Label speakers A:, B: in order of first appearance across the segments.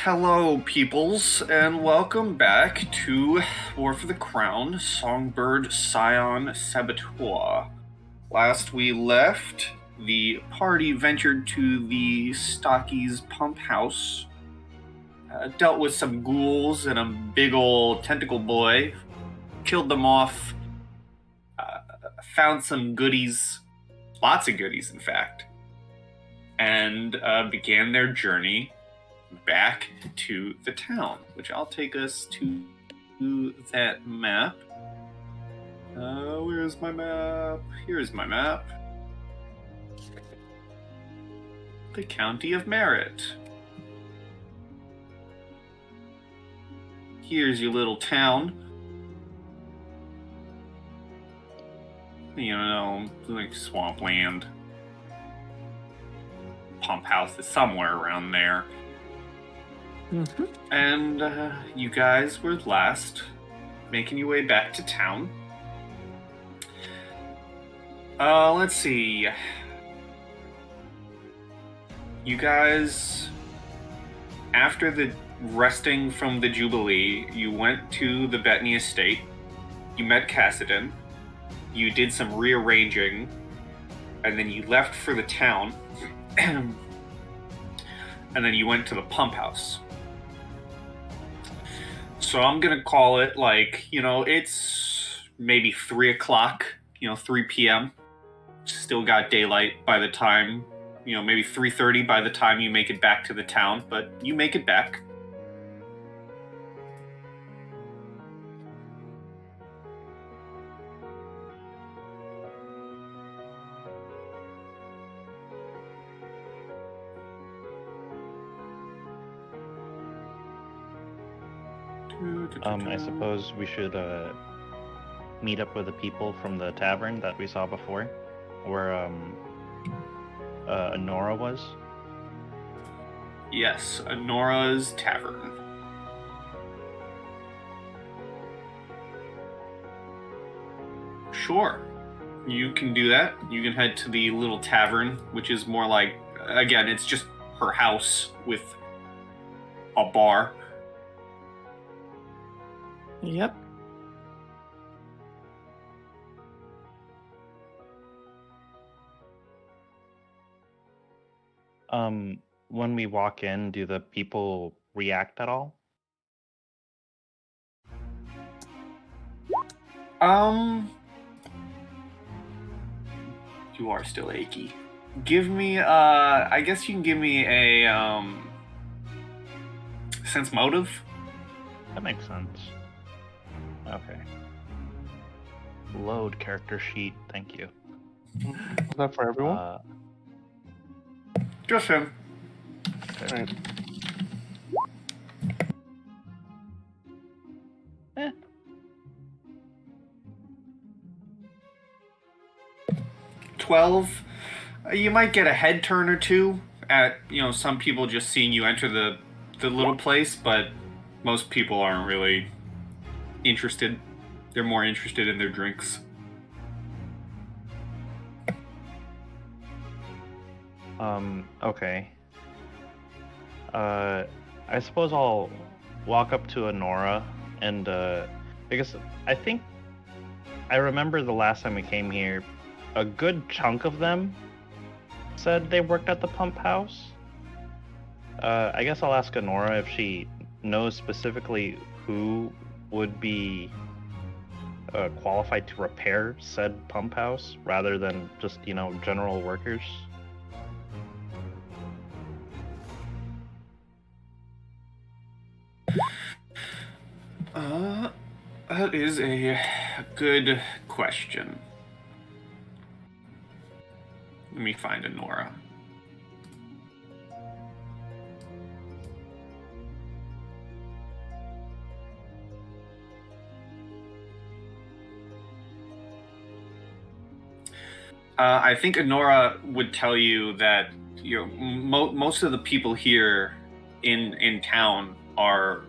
A: Hello, peoples, and welcome back to War for the Crown, Songbird, Scion, Saboteur. Last we left, the party ventured to the Stockies pump house, dealt with some ghouls and a big old tentacle boy, killed them off, found some goodies, lots of goodies in fact, and began their journey back to the town, which I'll take us to that map. Where's my map? Here's my map. The County of Merritt. Here's your little town. You know, like swampland. Pump house is somewhere around there. Mm-hmm. And you guys were last, making your way back to town. Let's see. You guys, after the resting from the Jubilee, you went to the Bettany estate. You met Kassadin. You did some rearranging, and then you left for the town. And then you went to the pump house. So I'm going to call it it's maybe 3 o'clock, 3 p.m. Still got daylight by the time, maybe 3:30 by the time you make it back to the town, but you make it back.
B: I suppose we should meet up with the people from the tavern that we saw before, where Honora was.
A: Yes, Honora's tavern. Sure, you can do that. You can head to the little tavern, which is more like, again, it's just her house with a bar.
C: Yep.
B: When we walk in, do the people react at all?
A: You are still achy. Give me, I guess you can give me a, sense motive.
B: That makes sense. Okay. Load character sheet, thank you.
C: Is that for everyone?
A: Just him.
C: All right.
A: 12. You might get a head turn or two at, some people just seeing you enter the little place, but most people aren't really interested. They're more interested in their drinks.
B: Okay. I suppose I'll walk up to Honora and, because I think I remember the last time we came here, a good chunk of them said they worked at the pump house. I guess I'll ask Honora if she knows specifically who would be qualified to repair said pump house rather than just, general workers.
A: That is a good question. Let me find Honora. I think Honora would tell you that most of the people here in town are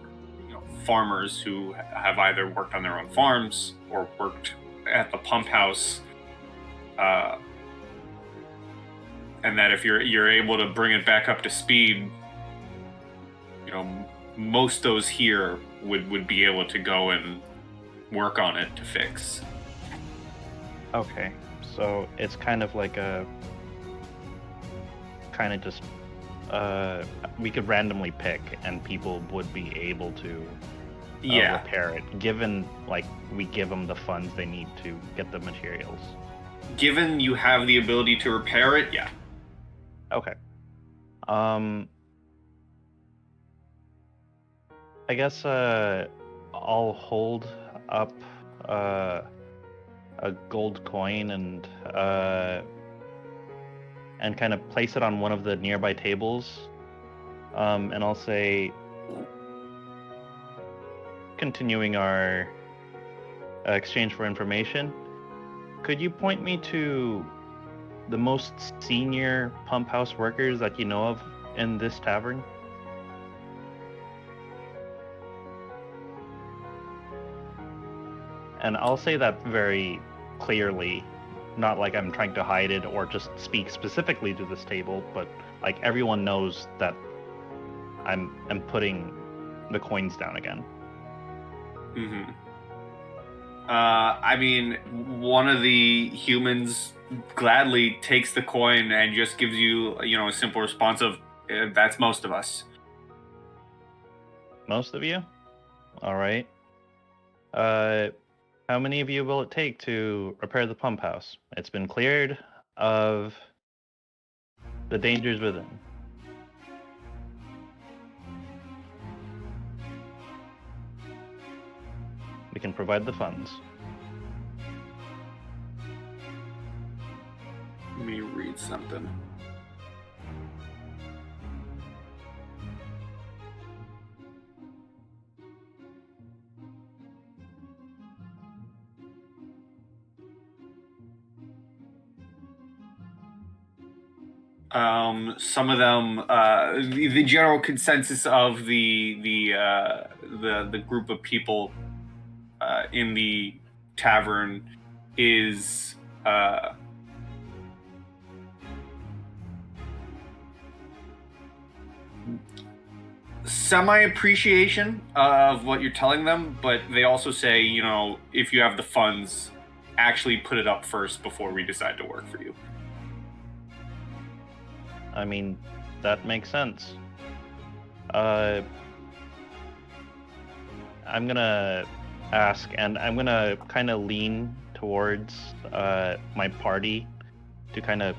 A: farmers who have either worked on their own farms or worked at the pump house, and that if you're able to bring it back up to speed, most those here would be able to go and work on it to fix.
B: Okay, so it's kind of like we could randomly pick, and people would be able to repair it, given like we give them the funds they need to get the materials.
A: Given you have the ability to repair it, yeah.
B: Okay. I guess I'll hold up a gold coin and kind of place it on one of the nearby tables, and I'll say, continuing our exchange for information, could you point me to the most senior pump house workers that you know of in this tavern? And I'll say that very clearly, not like I'm trying to hide it or just speak specifically to this table, but like everyone knows that I'm putting the coins down again.
A: Mm-hmm. I mean, one of the humans gladly takes the coin and just gives you, a simple response of, that's most of us.
B: Most of you? All right. How many of you will it take to repair the pump house? It's been cleared of the dangers within. We can provide the funds.
A: Let me read something. Some of them, the general consensus of the group of people in the tavern is semi-appreciation of what you're telling them, but they also say, if you have the funds, actually put it up first before we decide to work for you.
B: I mean, that makes sense. I'm gonna ask, and I'm gonna kind of lean towards my party to kind of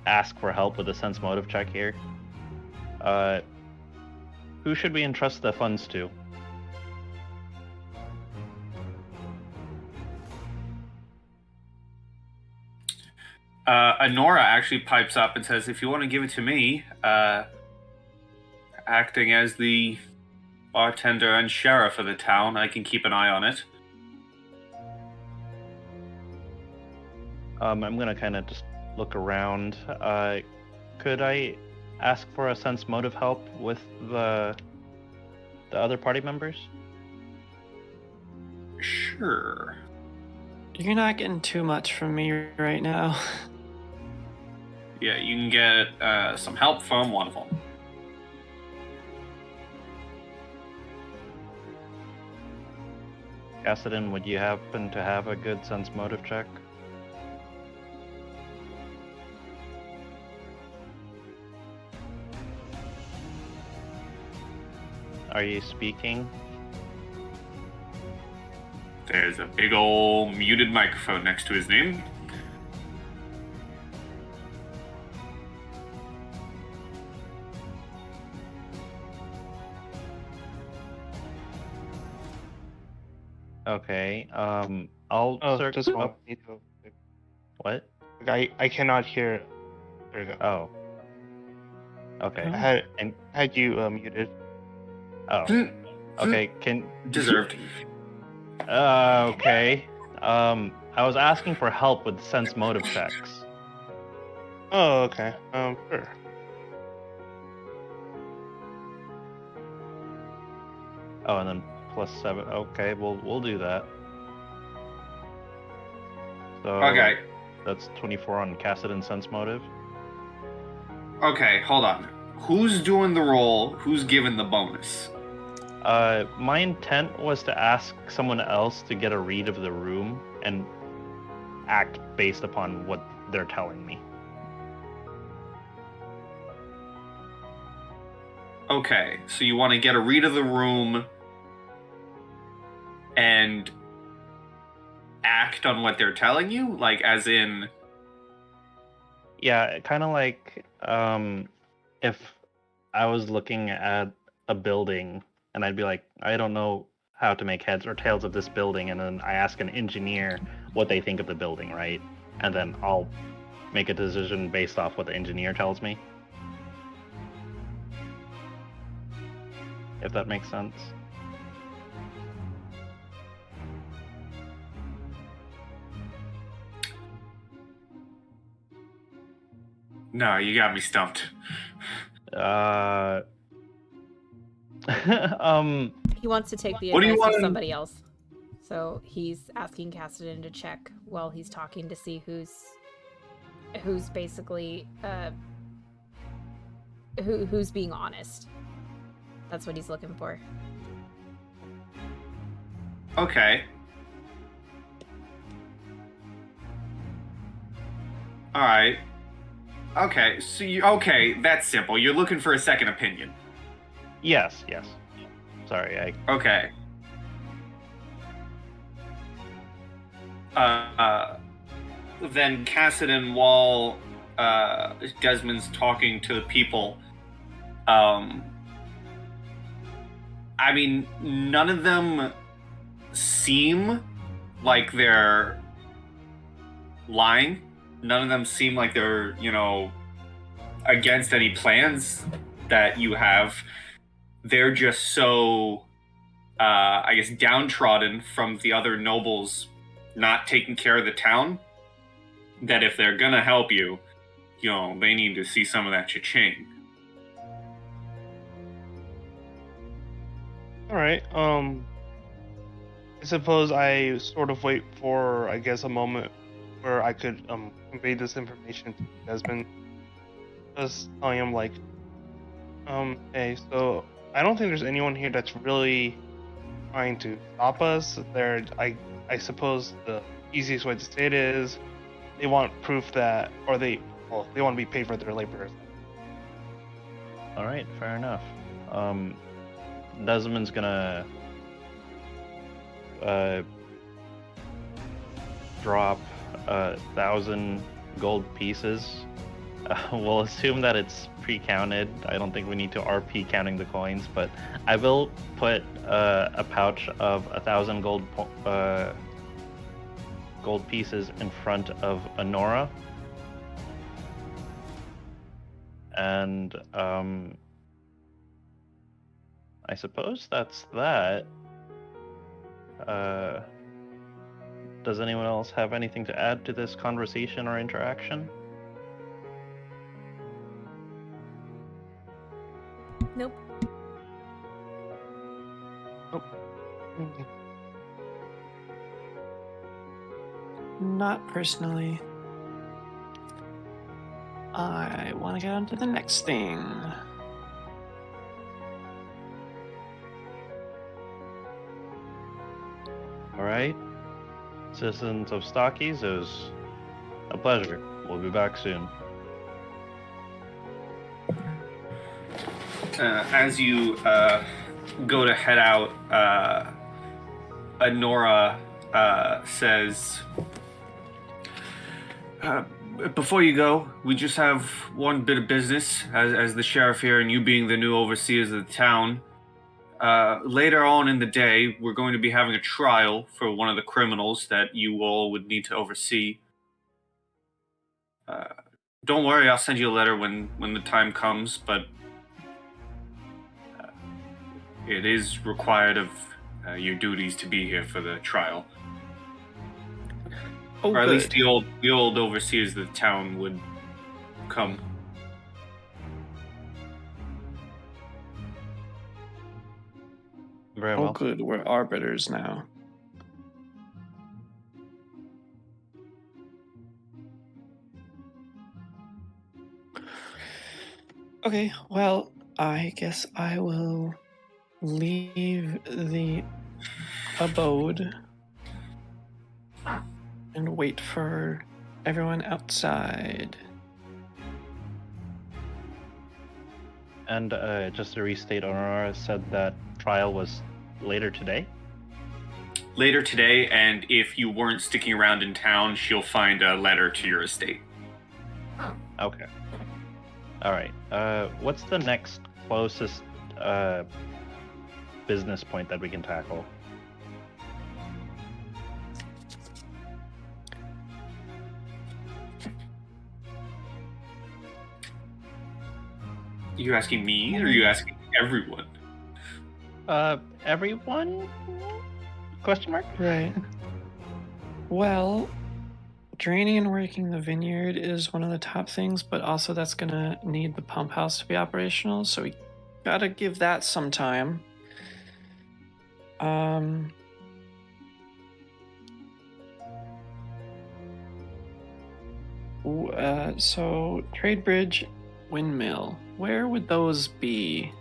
B: ask for help with a sense motive check here. Who should we entrust the funds to?
A: Honora actually pipes up and says, if you want to give it to me, acting as the bartender and sheriff of the town, I can keep an eye on it.
B: I'm gonna kind of just look around. Could I ask for a sense motive help with the other party members?
A: Sure.
C: You're not getting too much from me right now.
A: Yeah, you can get some help from one of them.
B: Kassadin, would you happen to have a good sense motive check? Are you speaking?
A: There's a big ol' muted microphone next to his name.
B: Okay, I'll search
D: just
B: up.
D: need to.
B: What?
D: I cannot hear. There we go.
B: Oh. Okay.
D: I had you muted.
B: Oh. Okay,
A: Deserved.
B: Okay. I was asking for help with sense motive checks.
D: Oh, okay. Sure.
B: Oh, and then +7. Okay, we'll do that. So
A: Okay.
B: That's 24 on Kassadin sense motive.
A: Okay, hold on. who's doing the roll? Who's giving the bonus?
B: My intent was to ask someone else to get a read of the room and act based upon what they're telling me.
A: Okay, so you want to get a read of the room and act on what they're telling you? Like, as in...
B: Yeah, kind of like if I was looking at a building and I'd be like, I don't know how to make heads or tails of this building, and then I ask an engineer what they think of the building, right? And then I'll make a decision based off what the engineer tells me. If that makes sense.
A: No, you got me stumped.
E: He wants to take the
A: What do you
E: advice of
A: want-
E: somebody else. So he's asking Kassadin to check while he's talking to see who's basically who's being honest. That's what he's looking for.
A: Okay. Alright. Okay, so that's simple. You're looking for a second opinion.
B: Yes. Sorry,
A: Okay. Then Kassadin, while Desmond's talking to the people, I mean, none of them seem like they're lying. None of them seem like they're, against any plans that you have. They're just so, I guess, downtrodden from the other nobles not taking care of the town, that if they're gonna help you, they need to see some of that cha-ching.
D: Alright, I suppose I sort of wait for, I guess, a moment where I could convey this information to Desmond. Just telling him, like, hey, so I don't think there's anyone here that's really trying to stop us. I suppose the easiest way to say it is they want proof that, or they want to be paid for their labor.
B: All right, fair enough. Desmond's gonna drop 1,000 gold pieces. We'll assume that it's pre-counted. I don't think we need to RP counting the coins, but I will put a pouch of 1,000 gold pieces in front of Honora, and I suppose that's that. Does anyone else have anything to add to this conversation or interaction?
E: Nope.
C: Not personally. I want to get on to the next thing.
B: All right, citizens of Stockies, it was a pleasure. We'll be back soon.
A: As you go to head out, Honora says, before you go, we just have one bit of business, as the sheriff here and you being the new overseers of the town. Later on in the day, we're going to be having a trial for one of the criminals that you all would need to oversee. Don't worry, I'll send you a letter when the time comes, but it is required of your duties to be here for the trial.
C: Oh,
A: or at
C: good.
A: least the old overseers of the town would come.
B: Very
C: Oh,
B: well.
C: good. We're arbiters now. Okay, well, I guess I will leave the abode and wait for everyone outside.
B: And just to restate, Aurora said that trial was later today.
A: Later today, and if you weren't sticking around in town, she'll find a letter to your estate.
B: Okay. All right. What's the next closest business point that we can tackle?
A: You asking me, or are you asking everyone?
B: Everyone? Question mark?
C: Right. Well, draining and working the vineyard is one of the top things, but also that's gonna need the pump house to be operational, so we gotta give that some time. So trade bridge, windmill. Where would those be?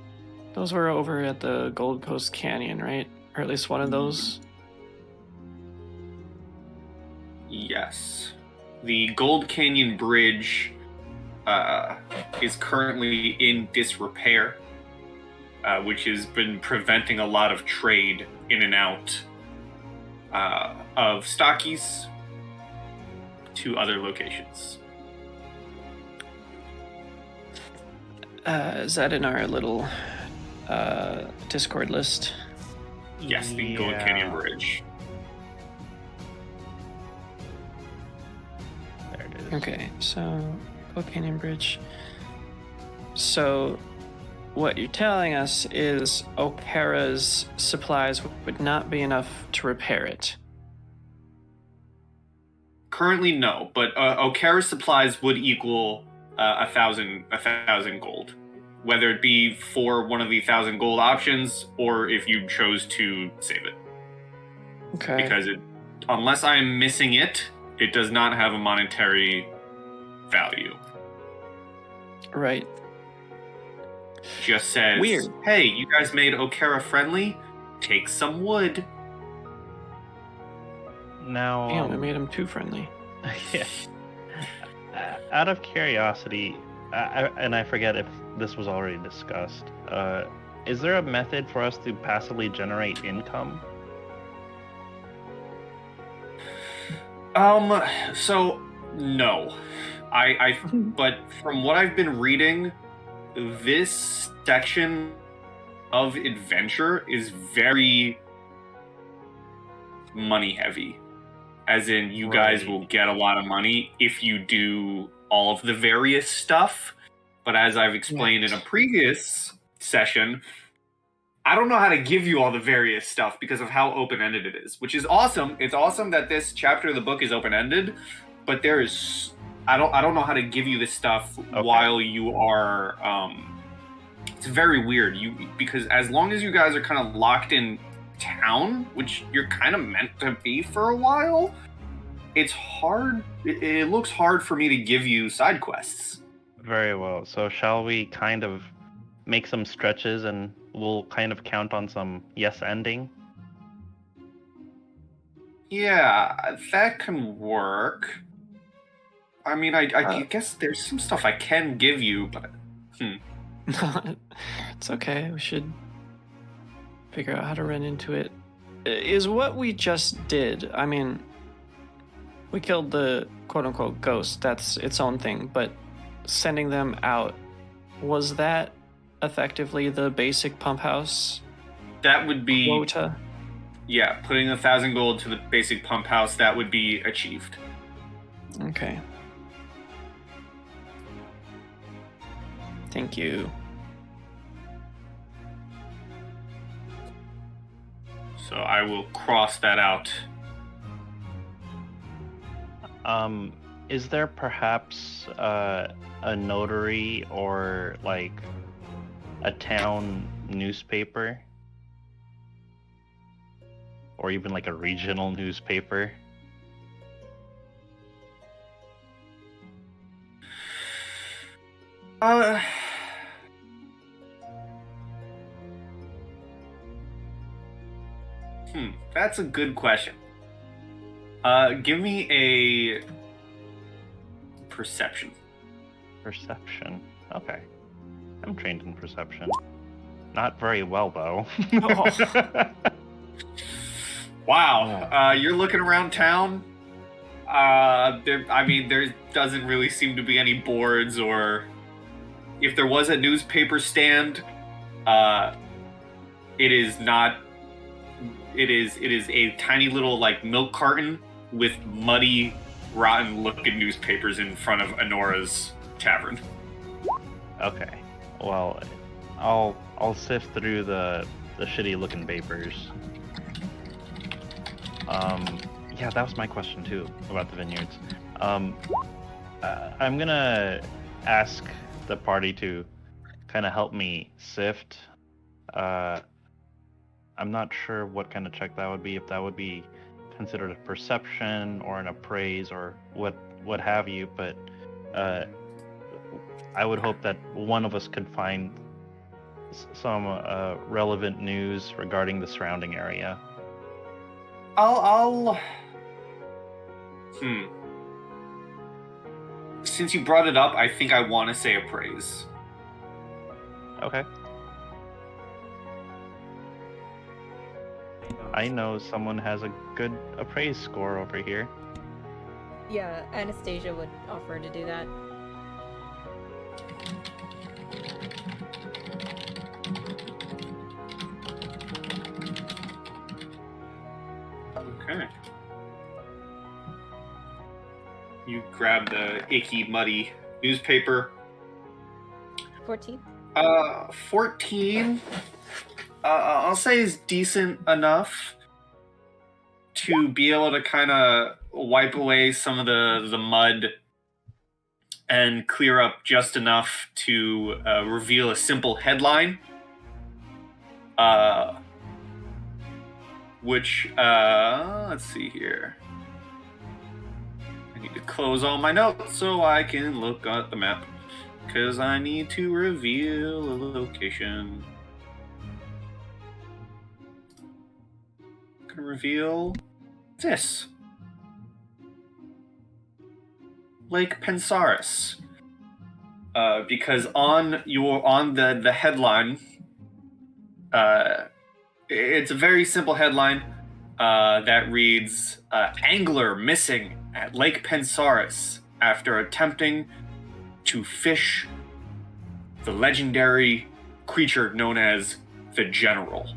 C: Those were over at the Gold Coast Canyon, right? Or at least one of those.
A: Yes. The Gold Canyon Bridge is currently in disrepair, which has been preventing a lot of trade in and out of stockies to other locations.
C: Is that in our little Discord list?
A: Yes, the Gold Canyon Bridge.
B: There it is.
C: Okay, so Gold Canyon Bridge. So what you're telling us is Okara's supplies would not be enough to repair it.
A: Currently, no, but Okara's supplies would equal 1,000 gold, whether it be for one of the 1,000 gold options or if you chose to save it.
C: Okay.
A: Because unless I am missing it, it does not have a monetary value.
C: Right.
A: Just says,
C: Weird.
A: Hey, you guys made Okara friendly? Take some wood.
B: Now,
C: Damn, we made him too friendly.
B: yeah. Out of curiosity, and I forget if this was already discussed, is there a method for us to passively generate income?
A: So no. But from what I've been reading, this section of adventure is very money heavy. As in, you guys will get a lot of money if you do all of the various stuff. But as I've explained in a previous session, I don't know how to give you all the various stuff because of how open-ended it is, which is awesome. It's awesome that this chapter of the book is open-ended, but there is I don't know how to give you this stuff while you are it's very weird. Because as long as you guys are kind of locked in town, which you're kind of meant to be for a while, it's hard. It looks hard for me to give you side quests.
B: Very well. So shall we kind of make some stretches and we'll kind of count on some yes ending?
C: Uh-huh.
A: Yeah, that can work. I mean, I guess there's some stuff I can give you, but
C: It's okay. We should figure out how to run into it. Is what we just did. I mean, we killed the quote-unquote ghost. That's its own thing. But sending them out, was that effectively the basic pump house
A: that would be
C: quota?
A: Yeah, putting 1,000 gold to the basic pump house, that would be achieved.
C: Okay. Thank you.
A: So I will cross that out.
B: Is there perhaps a notary or like a town newspaper? Or even like a regional newspaper?
A: That's a good question. Give me a perception.
B: Perception. Okay. I'm trained in perception. Not very well, though.
A: Wow. You're looking around town. There doesn't really seem to be any boards, or if there was a newspaper stand, it is not. It is a tiny little like milk carton with muddy, rotten-looking newspapers in front of Honora's tavern.
B: Okay. Well, I'll sift through the shitty-looking papers. Yeah, that was my question too about the vineyards. I'm gonna ask the party to kind of help me sift. I'm not sure what kind of check that would be. If that would be considered a perception or an appraise or what have you. But I would hope that one of us could find some relevant news regarding the surrounding area.
A: Since you brought it up, I think I want to say appraise.
B: Okay. I know someone has a good appraise score over here.
E: Yeah, Anastasia would offer to do that.
A: Okay. You grab the icky, muddy newspaper.
E: 14.
A: 14. I'll say is decent enough to be able to kind of wipe away some of the mud and clear up just enough to reveal a simple headline. Which, let's see here. I need to close all my notes so I can look at the map, because I need to reveal a location. I'm gonna reveal this. Lake Pensaris. Because on the headline, it's a very simple headline that reads, angler missing at Lake Pensaris after attempting to fish the legendary creature known as the General.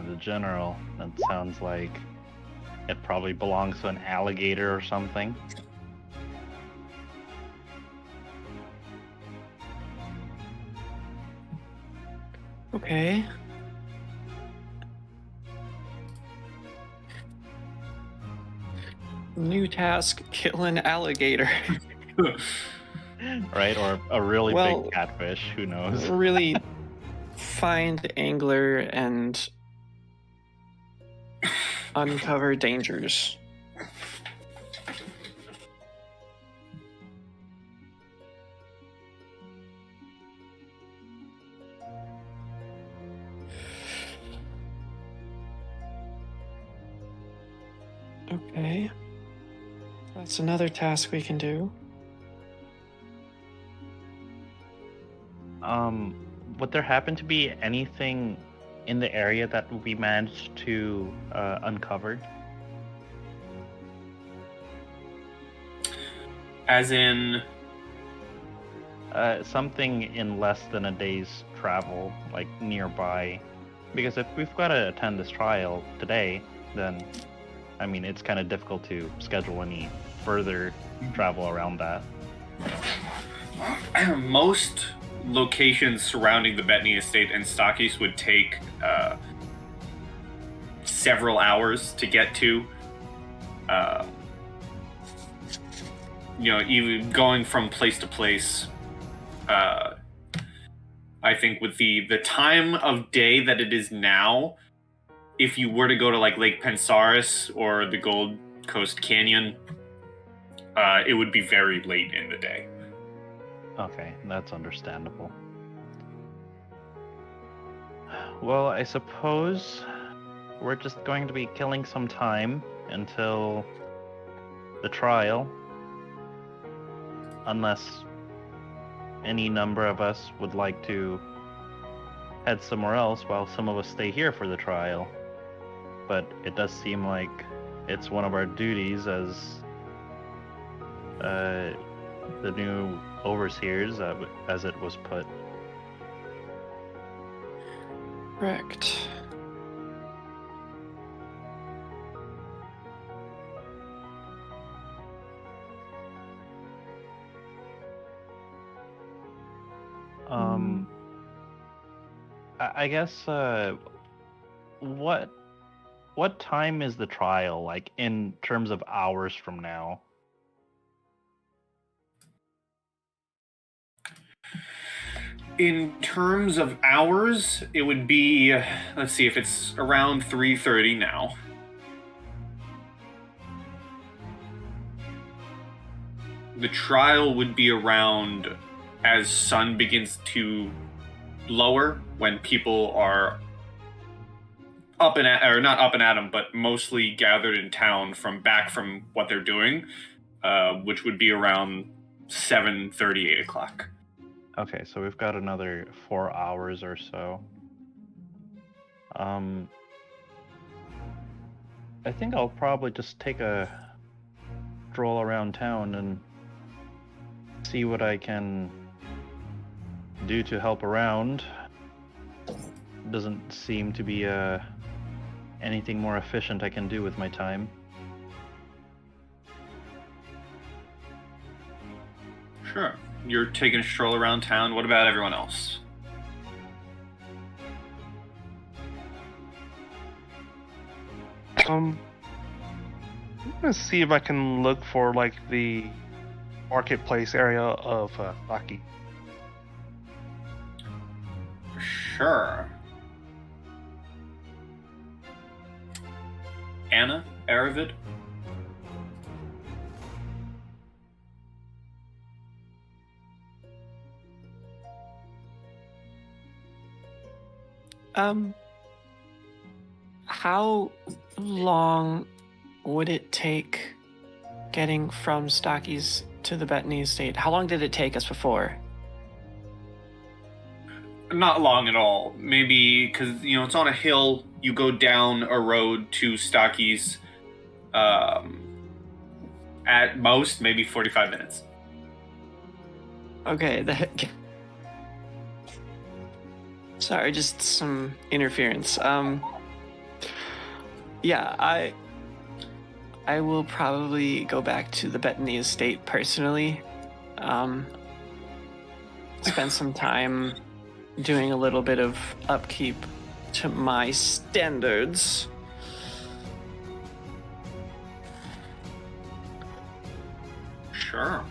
B: The General, that sounds like it probably belongs to an alligator or something.
C: Okay. New task, kill an alligator.
B: Right? Or a really
C: Well,
B: big catfish, who knows?
C: Really find angler and uncover dangers. Okay. That's another task we can do.
B: Would there happen to be anything in the area that we managed to uncover?
A: As in...
B: something in less than a day's travel, like nearby. Because if we've got to attend this trial today, then, I mean, it's kind of difficult to schedule any further travel around that.
A: Most locations surrounding the Bettany estate and Stockys would take several hours to get to. Even going from place to place. I think with the time of day that it is now, if you were to go to like Lake Pensaris or the Gold Coast Canyon, it would be very late in the day.
B: Okay, that's understandable. Well, I suppose we're just going to be killing some time until the trial. Unless any number of us would like to head somewhere else while some of us stay here for the trial. But it does seem like it's one of our duties as the new overseers, as it was put.
C: Correct.
B: I guess what time is the trial, like, in terms of hours from now?
A: In terms of hours, it would be, let's see, if it's around 3:30 now. The trial would be around as sun begins to lower, when people are up and or not up and at 'em, but mostly gathered in town back from what they're doing, which would be around 7:30, 8 o'clock.
B: Okay, so we've got another 4 hours or so. I think I'll probably just take a stroll around town and see what I can do to help around. Doesn't seem to be anything more efficient I can do with my time.
A: Sure. You're taking a stroll around town. What about everyone else?
D: I'm gonna see if I can look for like the marketplace area of Saki.
A: Sure. Anna, Erivid?
C: How long would it take getting from Stocky's to the Bettany estate? How long did it take us before?
A: Not long at all. Maybe, because, it's on a hill. You go down a road to Stocky's. At most, maybe 45 minutes.
C: Okay, sorry, just some interference. Yeah, I will probably go back to the Bettany estate personally. Spend some time doing a little bit of upkeep to my standards.
A: Sure.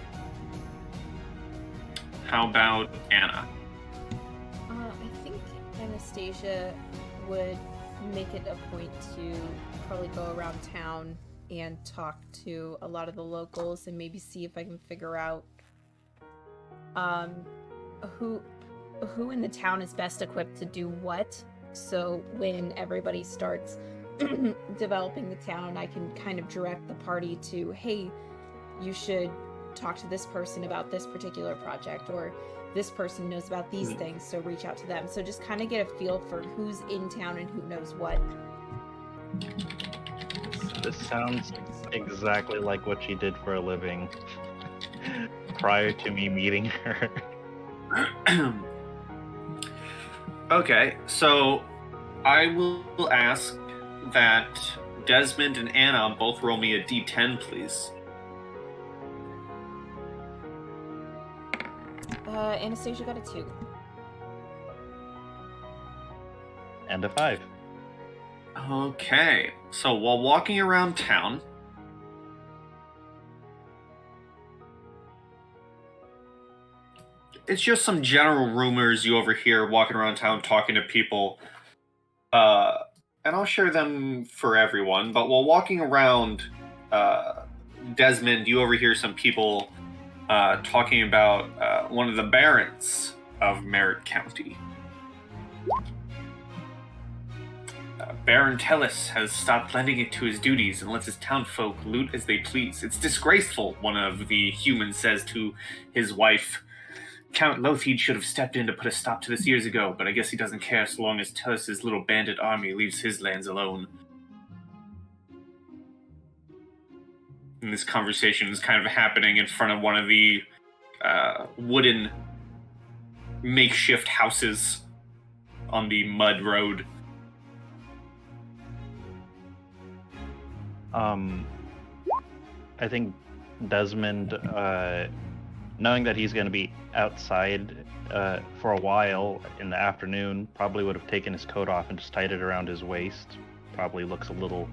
A: How about Anna?
E: I think Anastasia would make it a point to probably go around town and talk to a lot of the locals and maybe see if I can figure out who in the town is best equipped to do what. So when everybody starts developing the town, I can kind of direct the party to, hey, you should talk to this person about this particular project, or this person knows about these things, so reach out to them. So just kind of get a feel for who's in town and who knows what.
B: This sounds exactly like what she did for a living prior to me meeting her.
A: Okay, so I will ask that Desmond and Anna both roll me a d10, please.
E: Anastasia got a 2.
B: And a 5.
A: Okay, so while walking around town, it's just some general rumors you overhear walking around town talking to people. And I'll share them for everyone, but while walking around, Desmond, you overhear some people talking about one of the barons of Merritt County. Baron Tellis has stopped lending it to his duties and lets his townfolk loot as they please. It's disgraceful, one of the humans says to his wife. Count Lothid should have stepped in to put a stop to this years ago, but I guess he doesn't care so long as Tellis' little bandit army leaves his lands alone. And this conversation is kind of happening in front of one of the wooden makeshift houses on the mud road.
B: I think Desmond, knowing that he's going to be outside for a while in the afternoon, probably would have taken his coat off and just tied it around his waist. Probably looks a little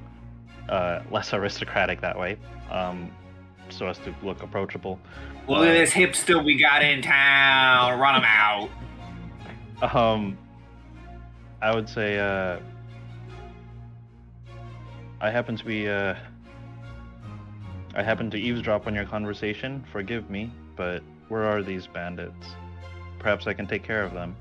B: less aristocratic that way, so as to look approachable.
A: Look at this hipster we got in town. Run him out.
B: I would say I happen to eavesdrop on your conversation. Forgive me, but where are these bandits? Perhaps I can take care of them.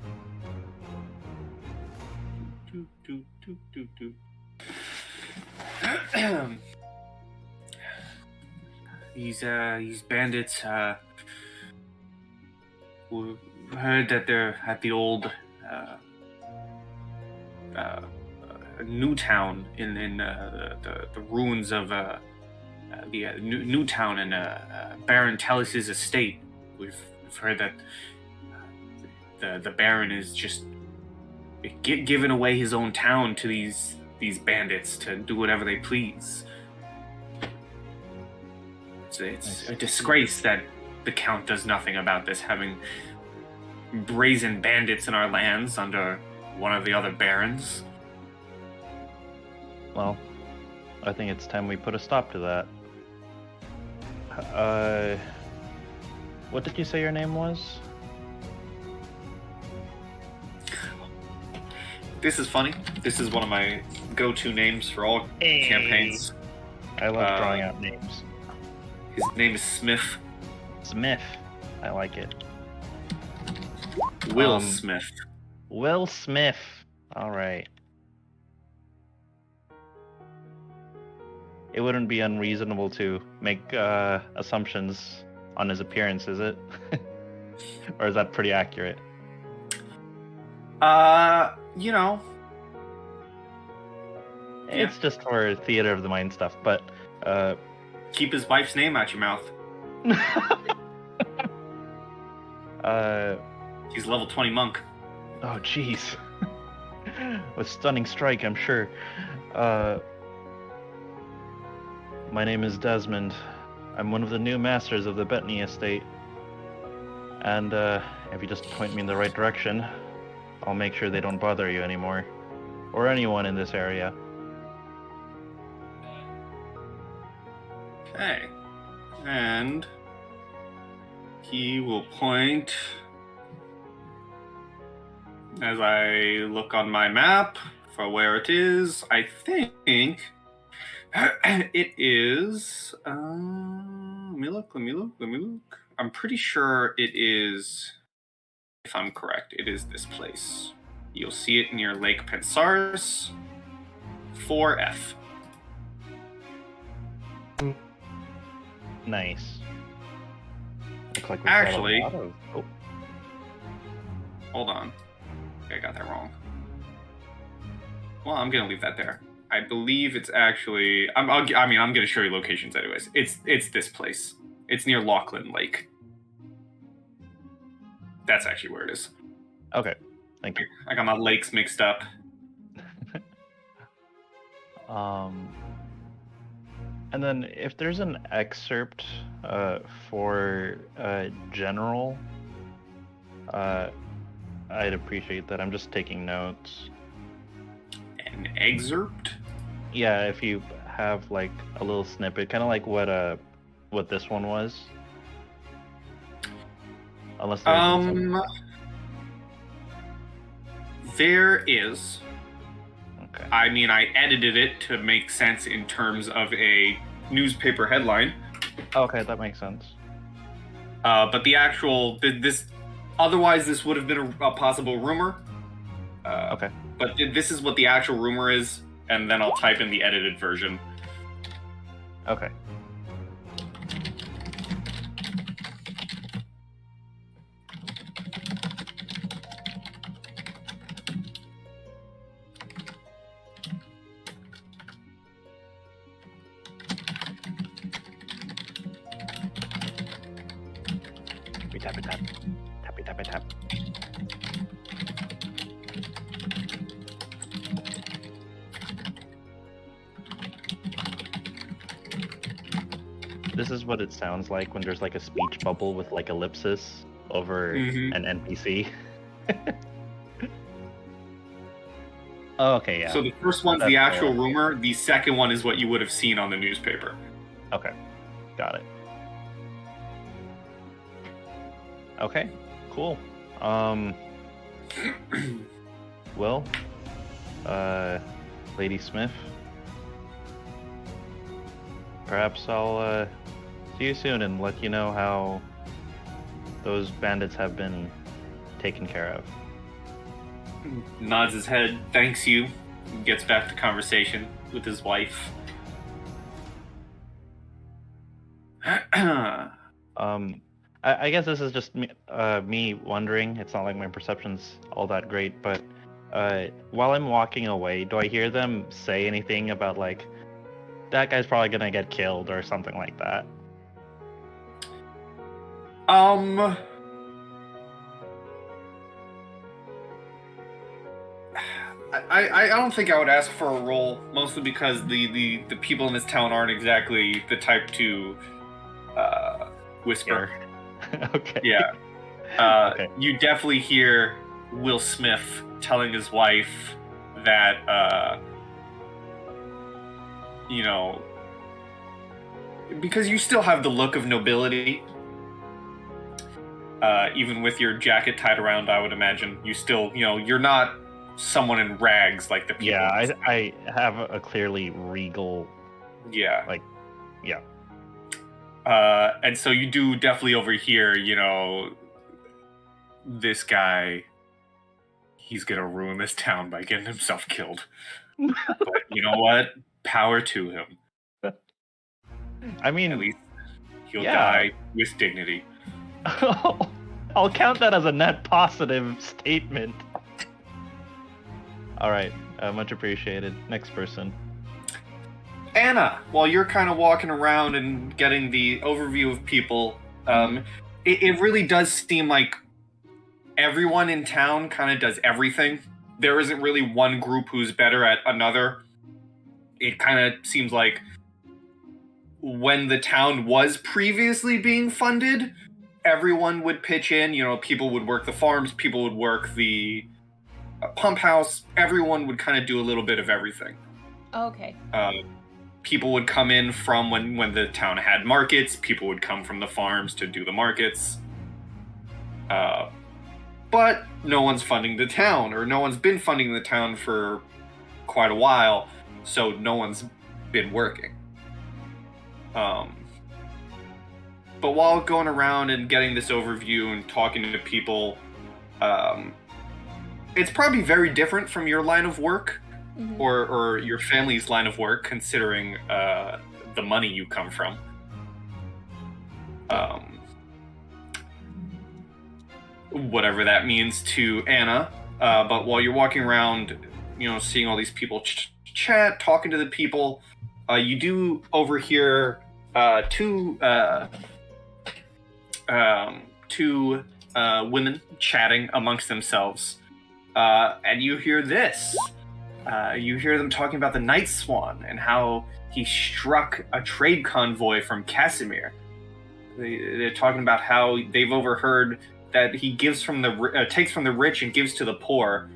A: These bandits, we heard that they're at the old Newtown in the ruins of the Newtown and Baron Tellis' estate. We've heard that the Baron is just giving away his own town to these bandits to do whatever they please. It's a disgrace that the Count does nothing about this, having brazen bandits in our lands under one of the other barons.
B: Well, I think it's time we put a stop to that. What did you say your name was?
A: This is funny. This is one of my go-to names for all campaigns.
B: I love drawing out names.
A: His name is Smith.
B: Smith. I like it.
A: Will Smith.
B: Will Smith. All right. It wouldn't be unreasonable to make assumptions on his appearance, is it? Or is that pretty accurate?
A: You know.
B: It's just for theater of the mind stuff, but
A: keep his wife's name out your mouth. He's level 20 monk.
B: Oh, jeez. With stunning strike, I'm sure. My name is Desmond. I'm one of the new masters of the Bettany estate. And if you just point me in the right direction, I'll make sure they don't bother you anymore. Or anyone in this area.
A: Okay. And he will point as I look on my map for where it is. I think it is. Let me look. I'm pretty sure it is. If I'm correct, it is this place. You'll see it near Lake Pensaris. 4F.
B: Nice. Looks like
A: Actually,
B: got a lot of... Oh.
A: Hold on. Okay, I got that wrong. Well, I'm gonna leave that there. I believe it's actually. I'm gonna show you locations anyways. It's this place. It's near Lachlan Lake. That's actually where it is.
B: Okay, thank you.
A: I got my lakes mixed up.
B: And then if there's an excerpt for General, I'd appreciate that. I'm just taking notes.
A: An excerpt?
B: Yeah, if you have like a little snippet, kind of like what this one was. Unless there's
A: there is.
B: Okay.
A: I mean, I edited it to make sense in terms of a newspaper headline.
B: Okay, that makes sense.
A: But the actual this otherwise this would have been a possible rumor.
B: Okay.
A: But this is what the actual rumor is, and then I'll type in the edited version.
B: Okay. Tap it tap. Tappy tap it tap. This is what it sounds like when there's like a speech bubble with like ellipsis over an NPC. Oh, okay, yeah.
A: So the first one's the actual rumor. The second one is what you would have seen on the newspaper.
B: Okay, got it. Okay, cool. Well, Lady Smith, perhaps I'll see you soon and let you know how those bandits have been taken care of.
A: Nods his head, thanks you, and gets back to conversation with his wife.
B: I guess this is just me wondering. It's not like my perception's all that great, but while I'm walking away, do I hear them say anything about like, that guy's probably gonna get killed or something like that?
A: I don't think I would ask for a roll, mostly because the people in this town aren't exactly the type to whisper.
B: Okay.
A: Yeah.
B: Okay.
A: You definitely hear Will Smith telling his wife that, you know, because you still have the look of nobility, even with your jacket tied around, I would imagine, you still, you know, you're not someone in rags like the people.
B: Yeah, I have a clearly regal.
A: Yeah.
B: Like, yeah.
A: And so you do definitely overhear, you know, this guy, he's gonna ruin this town by getting himself killed. But you know what? Power to him.
B: I mean,
A: at least he'll
B: yeah.
A: die with dignity.
B: I'll count that as a net positive statement. All right, much appreciated. Next person.
A: Anna, while you're kind of walking around and getting the overview of people, it really does seem like everyone in town kind of does everything. There isn't really one group who's better at another. It kind of seems like when the town was previously being funded, everyone would pitch in. You know, people would work the farms, people would work the pump house. Everyone would kind of do a little bit of everything.
E: Okay.
A: People would come in from when the town had markets. People would come from the farms to do the markets. But no one's funding the town, or no one's been funding the town for quite a while, so no one's been working. But while going around and getting this overview and talking to people, it's probably very different from your line of work. Mm-hmm. or your family's line of work, considering the money you come from. Whatever that means to Anna. But while you're walking around, you know, seeing all these people chat, talking to the people, you do overhear two women chatting amongst themselves. And you hear this. You hear them talking about the Night Swan and how he struck a trade convoy from Casimir. They're talking about how they've overheard that he gives from takes from the rich and gives to the poor,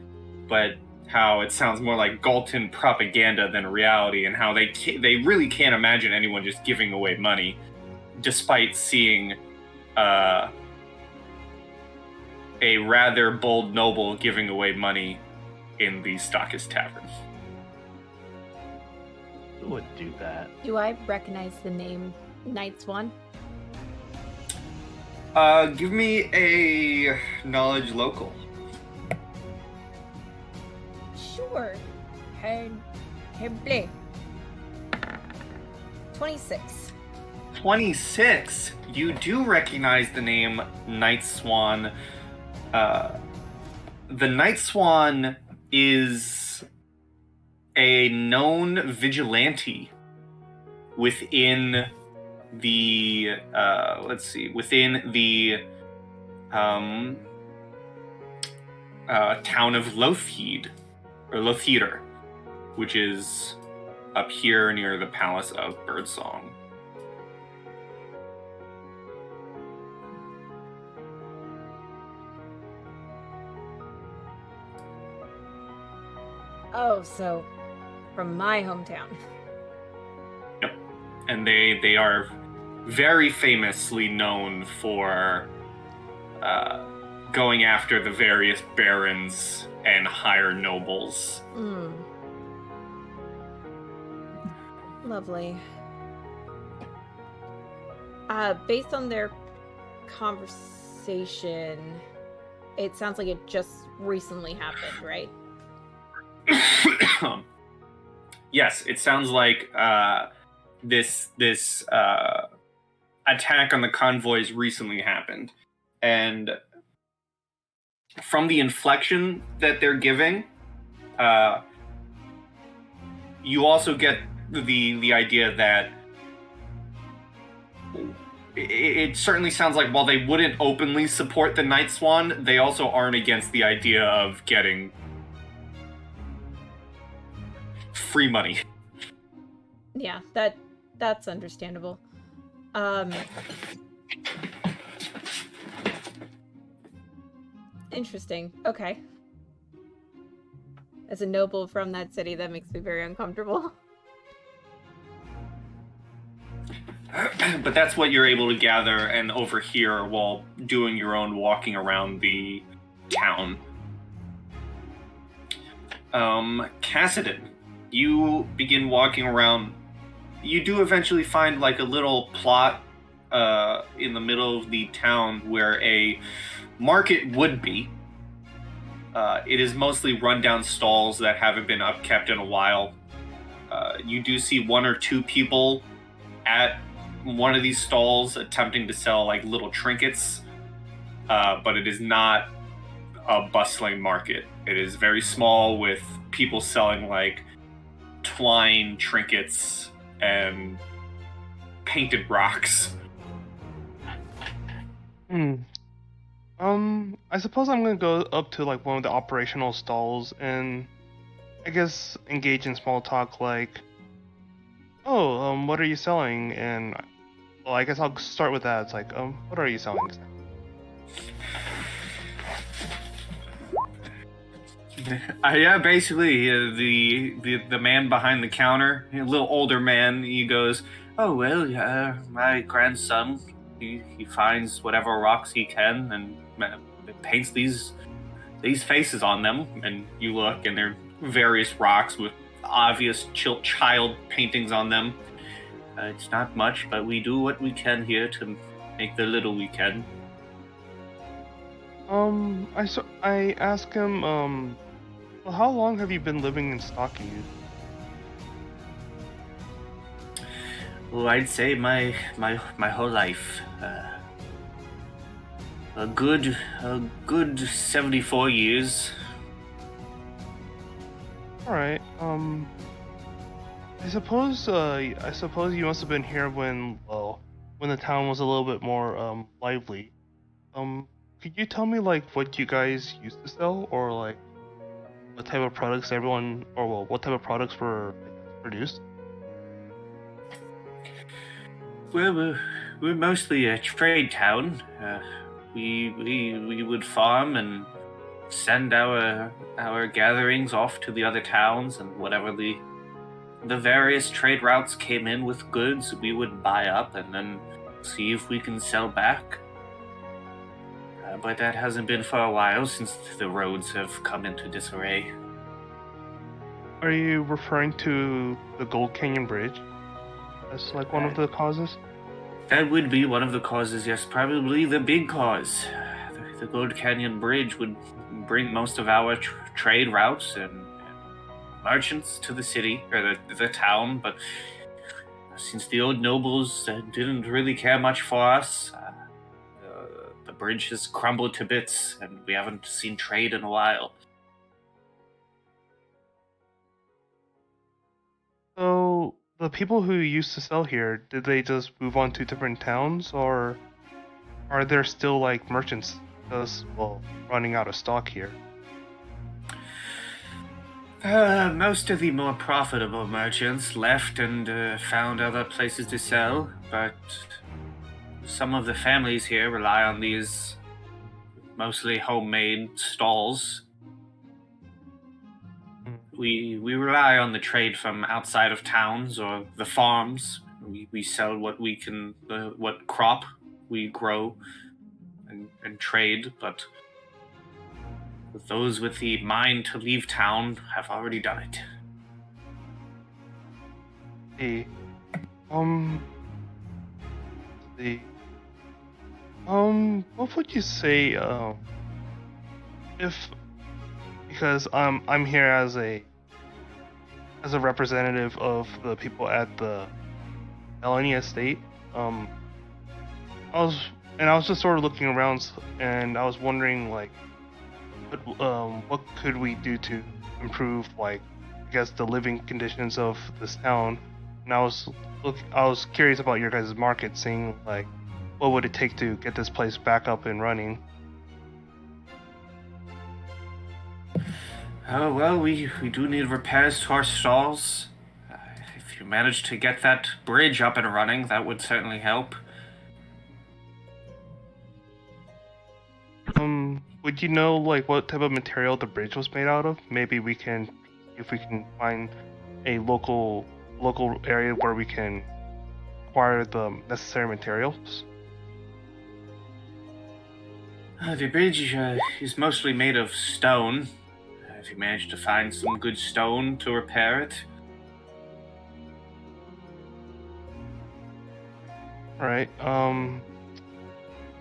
A: but how it sounds more like Galton propaganda than reality, and how they really can't imagine anyone just giving away money, despite seeing a rather bold noble giving away money in the Stockist Tavern.
B: Who would do that?
E: Do I recognize the name Night Swan?
A: Give me a knowledge local.
E: Sure. Heble. 26.
A: 26. You do recognize the name Night Swan. The Night Swan is a known vigilante within the within the town of Lotheater, which is up here near the Palace of Birdsong.
E: Oh, so from my hometown.
A: Yep. And they are very famously known for going after the various barons and higher nobles.
E: Lovely. Based on their conversation, it sounds like it just recently happened, right?
A: Yes, it sounds like this attack on the convoys recently happened, and from the inflection that they're giving, you also get the idea that it certainly sounds like while they wouldn't openly support the Night Swan, they also aren't against the idea of getting free money.
E: Yeah, that's understandable. Interesting. Okay. As a noble from that city, that makes me very uncomfortable.
A: But that's what you're able to gather and overhear while doing your own walking around the town. Kassadin, you begin walking around. You do eventually find like a little plot in the middle of the town where a market would be. It is mostly rundown stalls that haven't been upkept in a while. You do see one or two people at one of these stalls attempting to sell like little trinkets, but it is not a bustling market. It is very small with people selling like twine trinkets and painted rocks.
D: I suppose I'm gonna go up to like one of the operational stalls and I guess engage in small talk like, oh, what are you selling? And well, I guess I'll start with that. It's like, what are you selling?
A: Yeah, basically, the man behind the counter, a little older man, he goes, oh, well, my grandson, he finds whatever rocks he can and paints these faces on them. And you look, and they're various rocks with obvious child paintings on them. It's not much, but we do what we can here to make the little we can.
D: I ask him, well, how long have you been living in Stockade?
A: Well, I'd say my whole life. A good 74 years.
D: All right. I suppose you must have been here when the town was a little bit more lively. Could you tell me like what you guys used to sell, or like what type of products what type of products were produced?
A: Well, we're mostly a trade town. We would farm and send our gatherings off to the other towns, and whatever the various trade routes came in with goods, we would buy up and then see if we can sell back. But that hasn't been for a while since the roads have come into disarray.
D: Are you referring to the Gold Canyon Bridge as like one of the causes?
A: That would be one of the causes, yes, probably the big cause. The Gold Canyon Bridge would bring most of our trade routes and merchants to the city, or the town, but since the old nobles didn't really care much for us, the bridge has crumbled to bits, and we haven't seen trade in a while.
D: So, the people who used to sell here, did they just move on to different towns, or are there still, like, merchants just, well, running out of stock here?
A: Most of the more profitable merchants left and found other places to sell, but some of the families here rely on these mostly homemade stalls. We rely on the trade from outside of towns or the farms. We sell what we can, what crop we grow and trade, but those with the mind to leave town have already done it.
D: The what would you say, if, because I'm here as a representative of the people at the Eleni estate. I was just sort of looking around, and I was wondering, like, what could we do to improve, like, I guess, the living conditions of this town. And I was curious about your guys' market, seeing, like, what would it take to get this place back up and running.
A: Oh, well, we do need repairs to our stalls. If you manage to get that bridge up and running, that would certainly help.
D: Would you know, like, what type of material the bridge was made out of? Maybe if we can find a local area where we can acquire the necessary materials.
A: The bridge is mostly made of stone. If you manage to find some good stone to repair it.
D: Alright,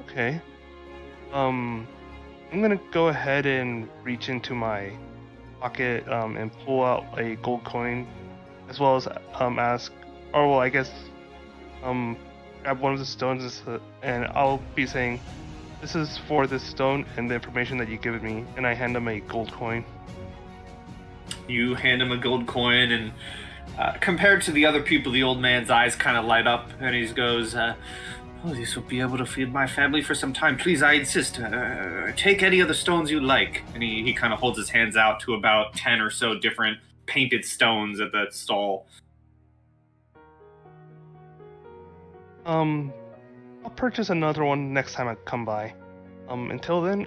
D: okay. I'm gonna go ahead and reach into my pocket and pull out a gold coin, as well as ask, or well, I guess grab one of the stones and I'll be saying, "This is for this stone and the information that you given me," and I hand him a gold coin.
A: You hand him a gold coin, and compared to the other people, the old man's eyes kind of light up, and he goes, "Oh, this will be able to feed my family for some time. Please, I insist. Take any of the stones you like." And he kind of holds his hands out to about 10 or so different painted stones at that stall.
D: I'll purchase another one next time I come by. Until then,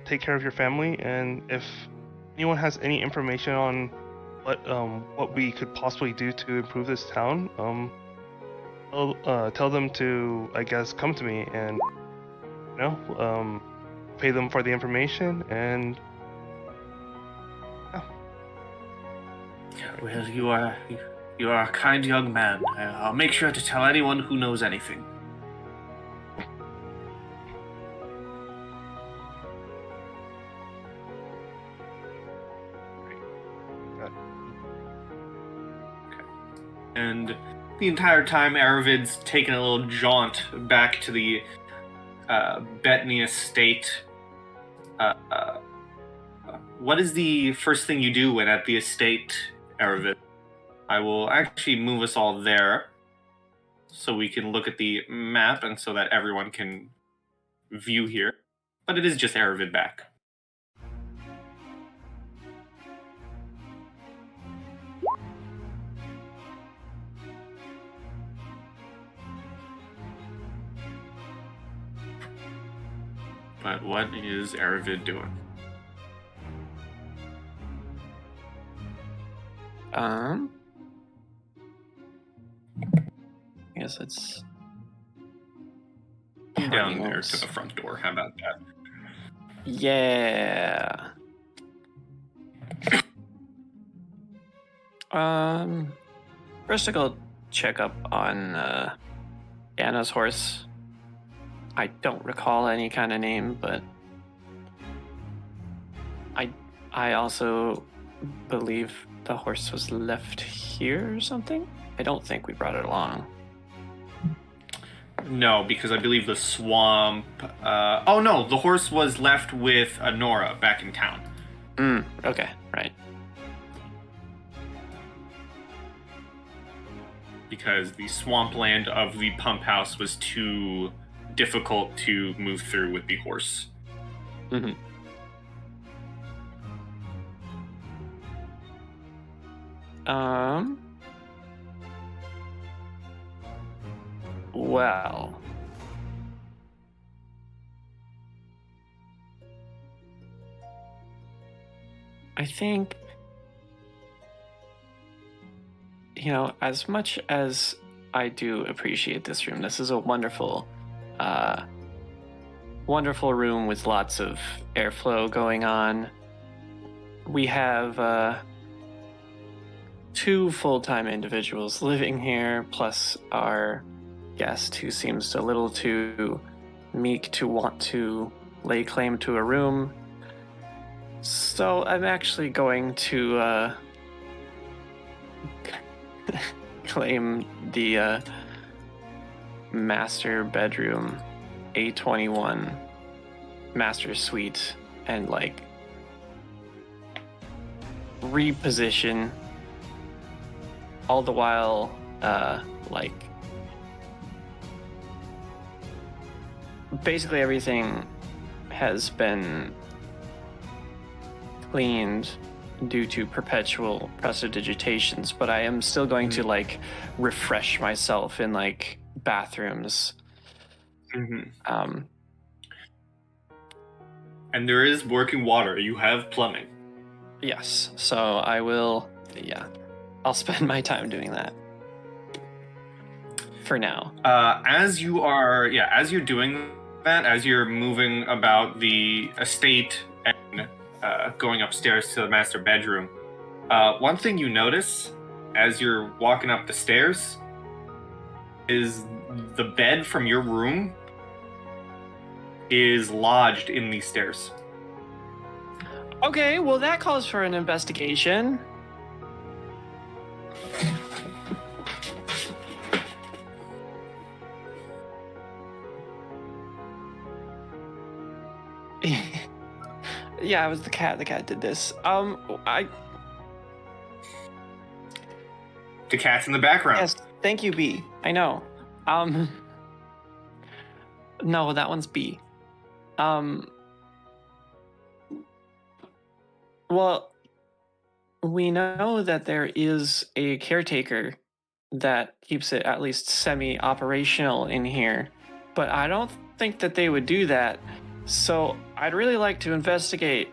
D: take care of your family, and if anyone has any information on what we could possibly do to improve this town, I'll tell them to, I guess, come to me and, pay them for the information, and yeah.
A: Well, you are a kind young man. I'll make sure to tell anyone who knows anything. And the entire time, Erivid's taken a little jaunt back to the Bettany estate. What is the first thing you do when at the estate, Erivid? I will actually move us all there so we can look at the map and so that everyone can view here. But it is just Erivid back. But what is Erivid doing?
C: I guess it's
A: down there to the front door. How about that?
C: Yeah. First I'll go check up on Anna's horse. I don't recall any kind of name, but I also believe the horse was left here or something. I don't think we brought it along.
A: No, because I believe the swamp... oh, no, the horse was left with Nora back in town.
C: Okay, right.
A: Because the swampland of the pump house was too difficult to move through with the horse.
C: Mm-hmm. Well, I think, as much as I do appreciate this room, this is a wonderful room with lots of airflow going on. We have 2 full-time individuals living here, plus our guest who seems a little too meek to want to lay claim to a room. So I'm actually going to claim the master bedroom, A21 master suite, and reposition, all the while basically everything has been cleaned due to perpetual prestidigitations, but I am still going to refresh myself in bathrooms.
A: Mm-hmm. And there is working water. You have plumbing.
C: Yes, so I will. Yeah, I'll spend my time doing that for now.
A: As you're doing that, as you're moving about the estate and going upstairs to the master bedroom, one thing you notice as you're walking up the stairs is the bed from your room is lodged in these stairs.
C: Okay, well that calls for an investigation. Yeah, it was the cat. The cat did this. The
A: cat's in the background.
C: Yes, thank you, B. I know. No, that one's B. Well, we know that there is a caretaker that keeps it at least semi-operational in here, but I don't think that they would do that. So I'd really like to investigate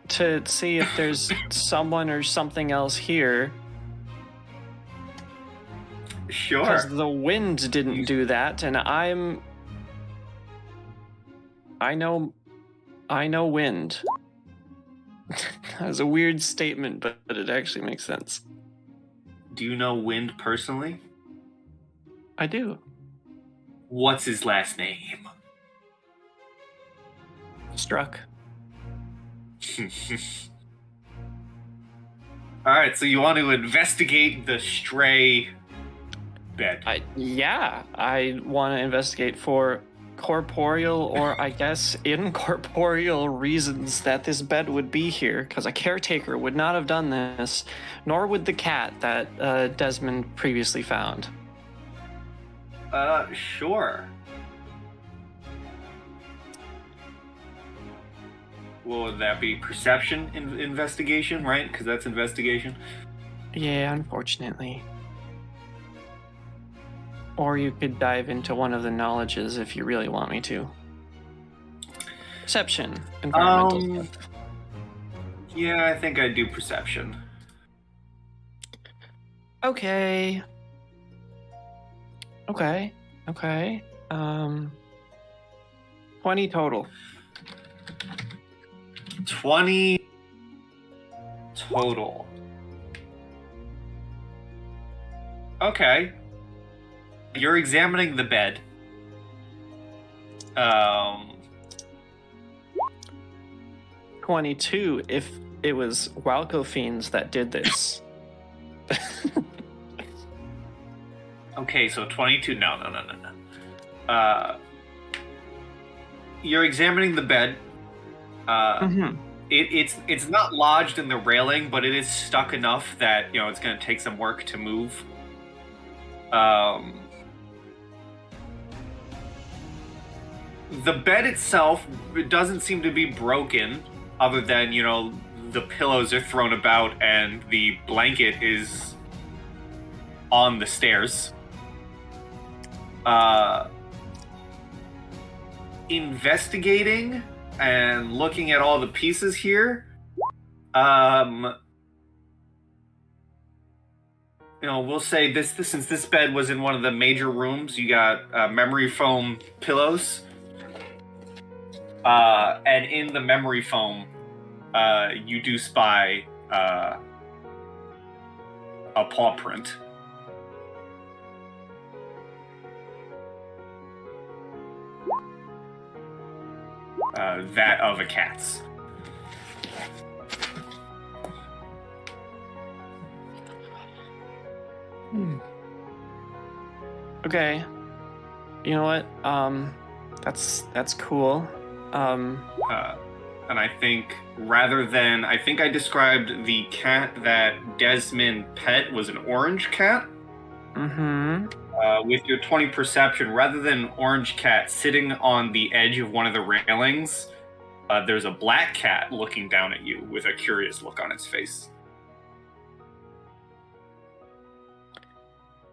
C: to see if there's someone or something else here.
A: Sure.
C: Because the wind didn't do that, and I know wind. That was a weird statement, but it actually makes sense.
A: Do you know Wind personally?
C: I do.
A: What's his last name?
C: Struck.
A: Alright, so you want to investigate the stray bed?
C: I want to investigate for corporeal or I guess incorporeal reasons that this bed would be here, because a caretaker would not have done this, nor would the cat that Desmond previously found.
A: Sure. What would that be? Perception investigation, right? Because that's investigation.
C: Yeah, unfortunately. Or you could dive into one of the knowledges if you really want me to. Perception. Environmental stuff.
A: Yeah, I think I'd do perception.
C: Okay. 20 total.
A: 20 total. Okay. You're examining the bed.
C: 22 if it was Walco fiends that did this.
A: Okay, so 22. No. You're examining the bed. It's not lodged in the railing, but it is stuck enough that it's going to take some work to move. The bed itself, it doesn't seem to be broken, other than the pillows are thrown about and the blanket is on the stairs. Investigating and looking at all the pieces here, we'll say this since this bed was in one of the major rooms, you got memory foam pillows, and in the memory foam, you do spy a paw print. That of a cat's.
C: Okay. You know what? That's cool.
A: And I think I described the cat that Desmond pet was an orange cat.
C: Mm-hmm.
A: With your 20 perception, rather than an orange cat sitting on the edge of one of the railings, there's a black cat looking down at you with a curious look on its face.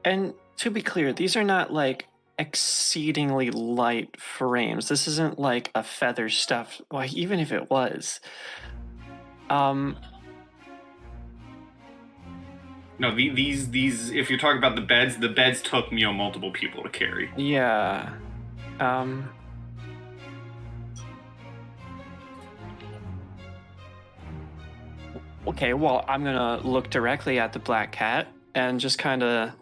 C: And to be clear, these are not like exceedingly light frames. This isn't like a feather stuffed. Well, even if it was.
A: No, these. If you're talking about the beds took multiple people to carry.
C: Yeah. Okay, well, I'm gonna look directly at the black cat and just kind of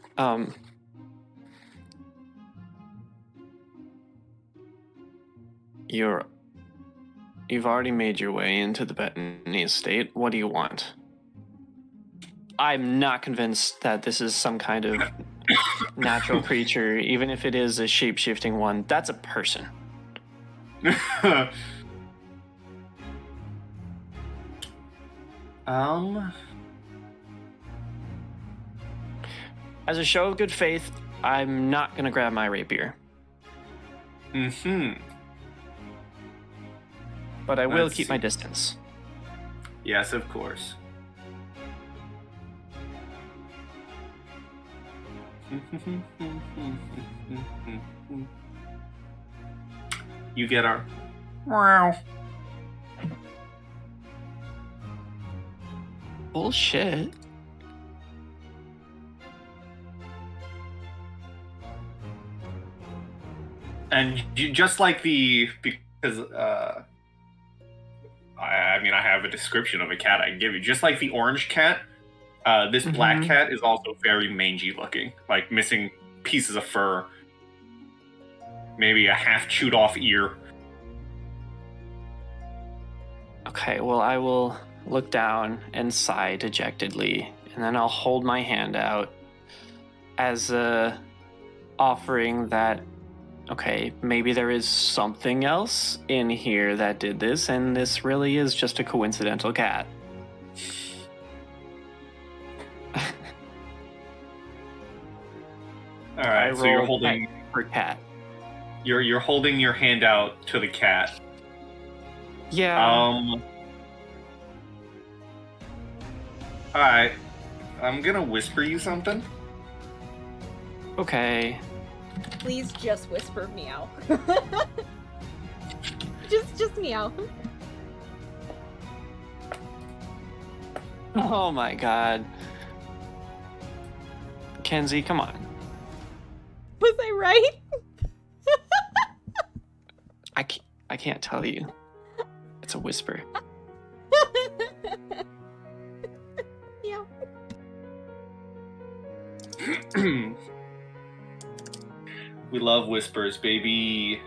C: You've already made your way into the Bettany estate. What do you want? I'm not convinced that this is some kind of natural creature, even if it is a shape-shifting one. That's a person. As a show of good faith, I'm not gonna grab my rapier. But I will keep my distance.
A: Yes, of course. You get our meow.
C: Bullshit.
A: And just like because I have a description of a cat I can give you. Just like the orange cat, this black cat is also very mangy looking, like missing pieces of fur, maybe a half chewed off ear.
C: Okay, well, I will look down and sigh dejectedly, and then I'll hold my hand out as a offering that, okay, maybe there is something else in here that did this, and this really is just a coincidental cat.
A: All right, so you're holding
C: for cat.
A: You're holding your hand out to the cat.
C: Yeah.
A: All right, I'm gonna whisper you something.
C: Okay.
E: Please just whisper meow. just meow.
C: Oh my god. Kenzie, come on.
E: Was I right?
C: I can't tell you. It's a whisper.
E: Yeah.
A: We love whispers, baby.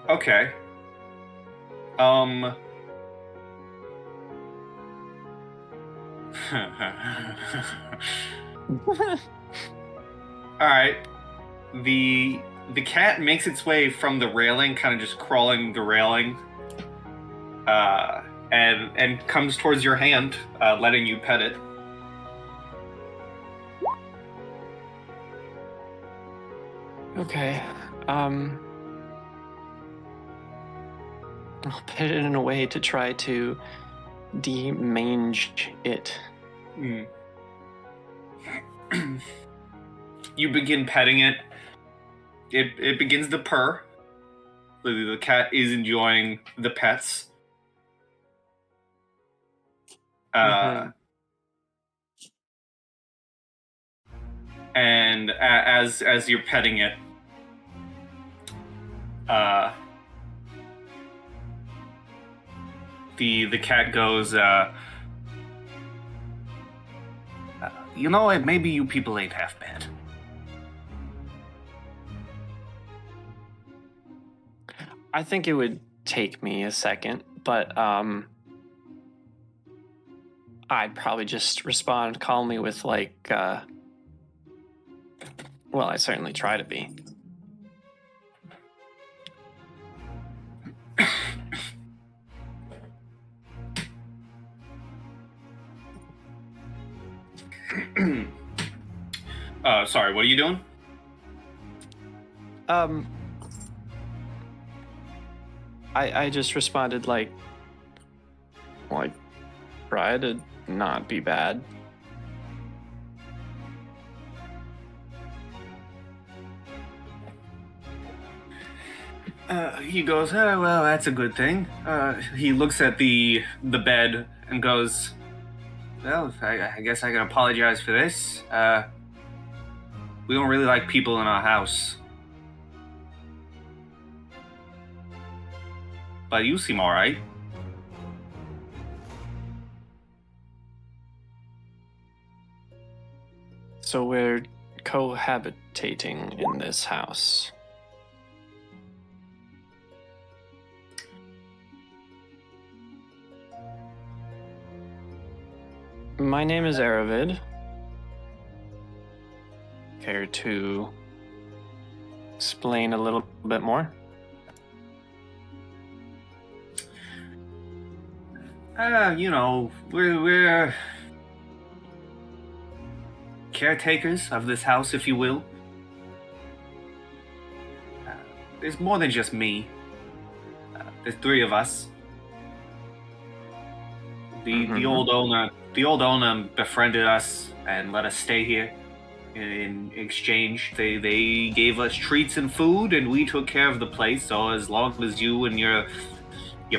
A: Okay. Alright. The cat makes its way from the railing, kind of just crawling the railing, and comes towards your hand, letting you pet it.
C: Okay. I'll put it in a way to try to demange it.
A: You begin petting it. It begins to purr. The cat is enjoying the pets. And as you're petting it, the cat goes, you know, maybe you people ain't half bad.
C: I think it would take me a second, but I'd probably just respond calmly with like, well, I certainly try to be.
A: Sorry, what are you doing?
C: I just responded like, try to not be bad.
A: He goes, oh, well, that's a good thing. He looks at the bed and goes, well, I guess I can apologize for this. We don't really like people in our house. But you seem alright.
C: So we're cohabitating in this house. My name is Erivid. Care to explain a little bit more?
A: You know, we're caretakers of this house, if you will. There's more than just me. There's three of us. The old owner befriended us and let us stay here. In exchange, they gave us treats and food, and we took care of the place. So as long as you and your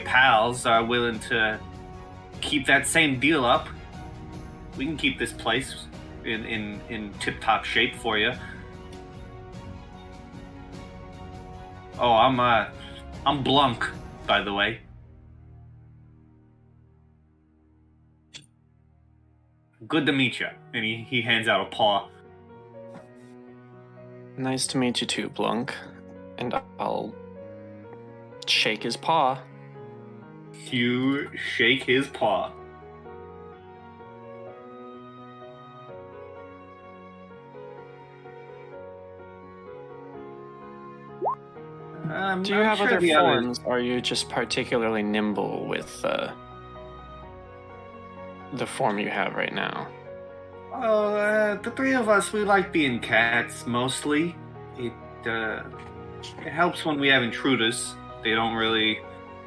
A: pals are willing to keep that same deal up, we can keep this place in tip-top shape for you. Oh, I'm Blunk, by the way. Good to meet you. And he hands out a paw.
C: Nice to meet you too, Blunk. And I'll shake his paw.
A: You shake his paw.
C: Do you have other forms, or are you just particularly nimble with the form you have right now?
A: The three of us, we like being cats, mostly. It helps when we have intruders. They don't really...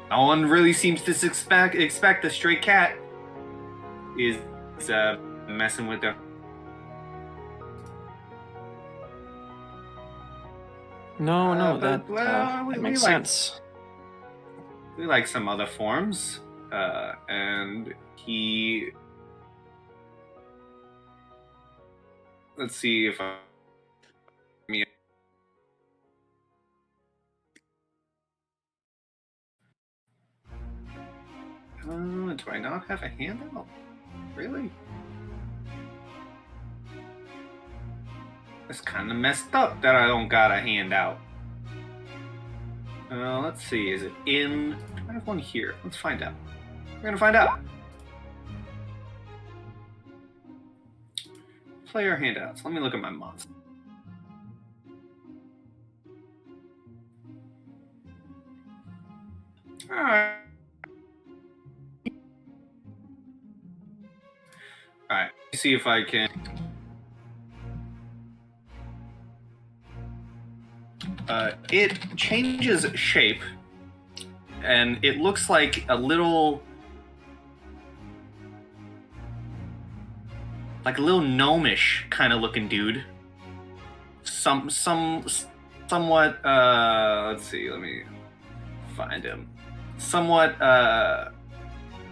A: No one really seems to expect a stray cat is messing with their...
C: No,
A: that
C: makes sense.
A: We like some other forms, and he... Let's see if I... Do I not have a handout? Really? It's kind of messed up that I don't got a handout. Let's see. Is it in? I have one here. Let's find out. We're gonna find out. Player handouts. Let me look at my monster. Alright. Alright. See if I can. It changes shape, and it looks like a little gnomish kind of looking dude. Somewhat. Let's see. Let me find him. Somewhat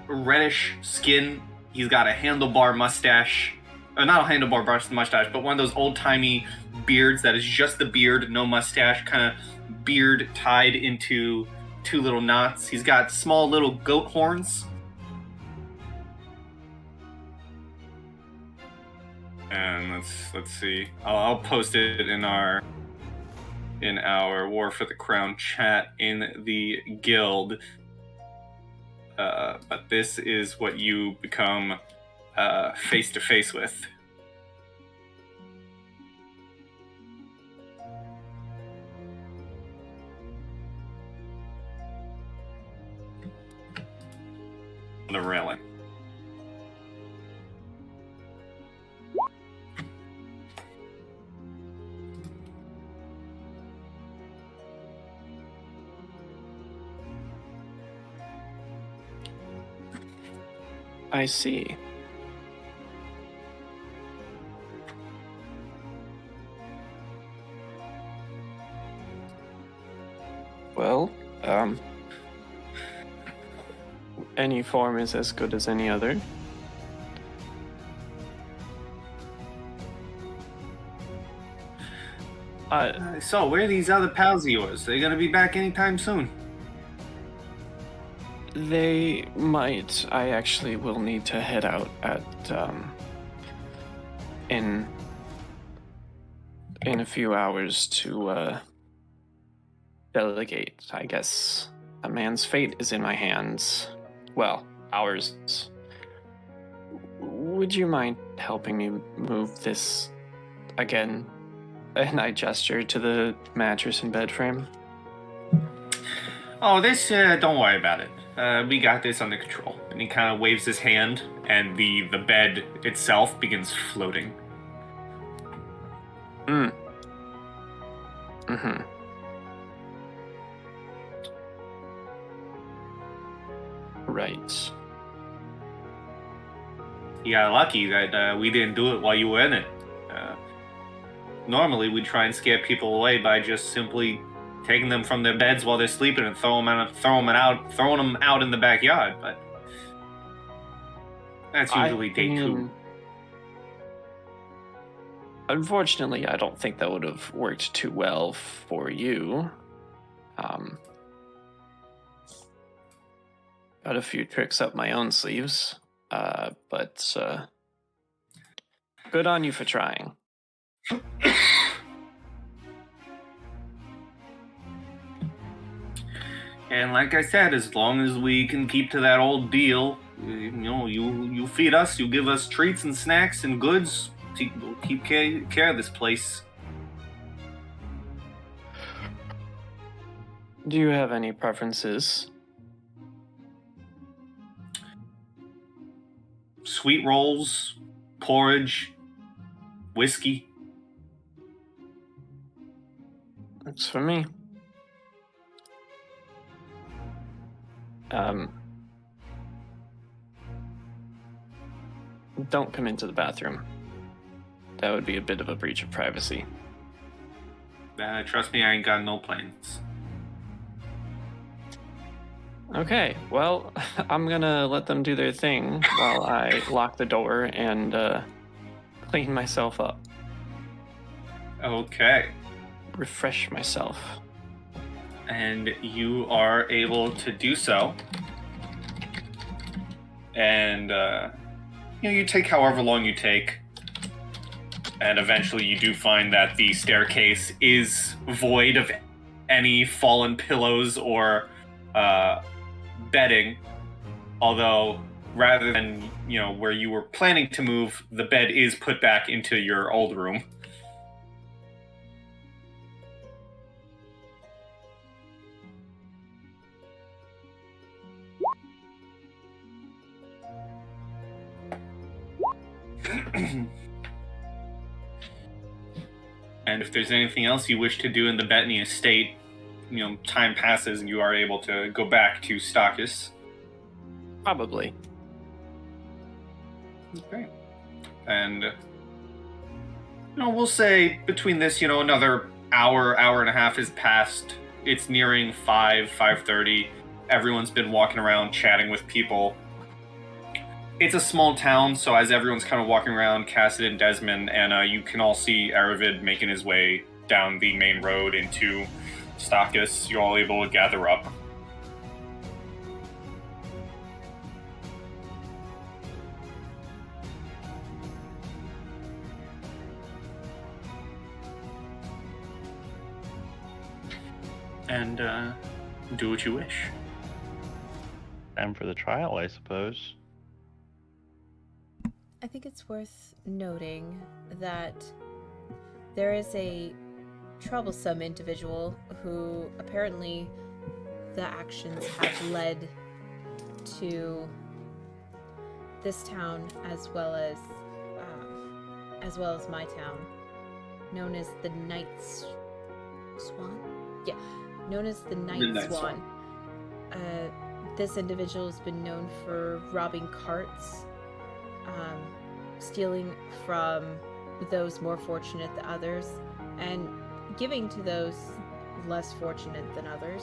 A: reddish skin. He's got a handlebar mustache. Not a handlebar mustache, but one of those old-timey beards that is just the beard, no mustache, kind of beard tied into two little knots. He's got small little goat horns. And let's see. I'll post it in our War for the Crown chat in the guild. But this is what you become face to face with. The railing.
C: I see. Well, any form is as good as any other.
A: So, where are these other pals of yours? Are they gonna be back anytime soon?
C: They might. I actually will need to head out at in a few hours to delegate. I guess a man's fate is in my hands. Well, ours. Would you mind helping me move this again? And I gesture to the mattress and bed frame.
A: Oh, this, don't worry about it. We got this under control. And he kind of waves his hand, and the bed itself begins floating.
C: Mm-hmm. Right.
A: You got lucky that we didn't do it while you were in it. Normally, we try and scare people away by just simply taking them from their beds while they're sleeping and throwing them out in the backyard. But that's usually day two.
C: Unfortunately, I don't think that would have worked too well for you. Got a few tricks up my own sleeves, but good on you for trying.
A: And like I said, as long as we can keep to that old deal, you feed us, you give us treats and snacks and goods, we'll keep care of this place.
C: Do you have any preferences?
A: Sweet rolls, porridge, whiskey.
C: Works for me. Don't come into the bathroom. That would be a bit of a breach of privacy.
A: Trust me, I ain't got no plans.
C: Okay, well, I'm gonna let them do their thing while I lock the door and clean myself up.
A: Okay.
C: Refresh myself.
A: And you are able to do so. And, you take however long you take. And eventually you do find that the staircase is void of any fallen pillows or bedding. Although, rather than, where you were planning to move, the bed is put back into your old room. And if there's anything else you wish to do in the Bettany estate, time passes and you are able to go back to Stakis.
C: Probably.
A: Okay. And, we'll say between this, another hour and a half has passed. It's nearing 5:30. Everyone's been walking around chatting with people. It's a small town, so as everyone's kind of walking around, Kassadin, Desmond, and you can all see Erivid making his way down the main road into Stakis. You're all able to gather up. And do what you wish.
B: Time for the trial, I suppose.
E: I think it's worth noting that there is a troublesome individual who apparently the actions have led to this town as well as my town, known as the Night Swan. Yeah, known as the Night Swan. This individual has been known for robbing carts, stealing from those more fortunate than others, and giving to those less fortunate than others.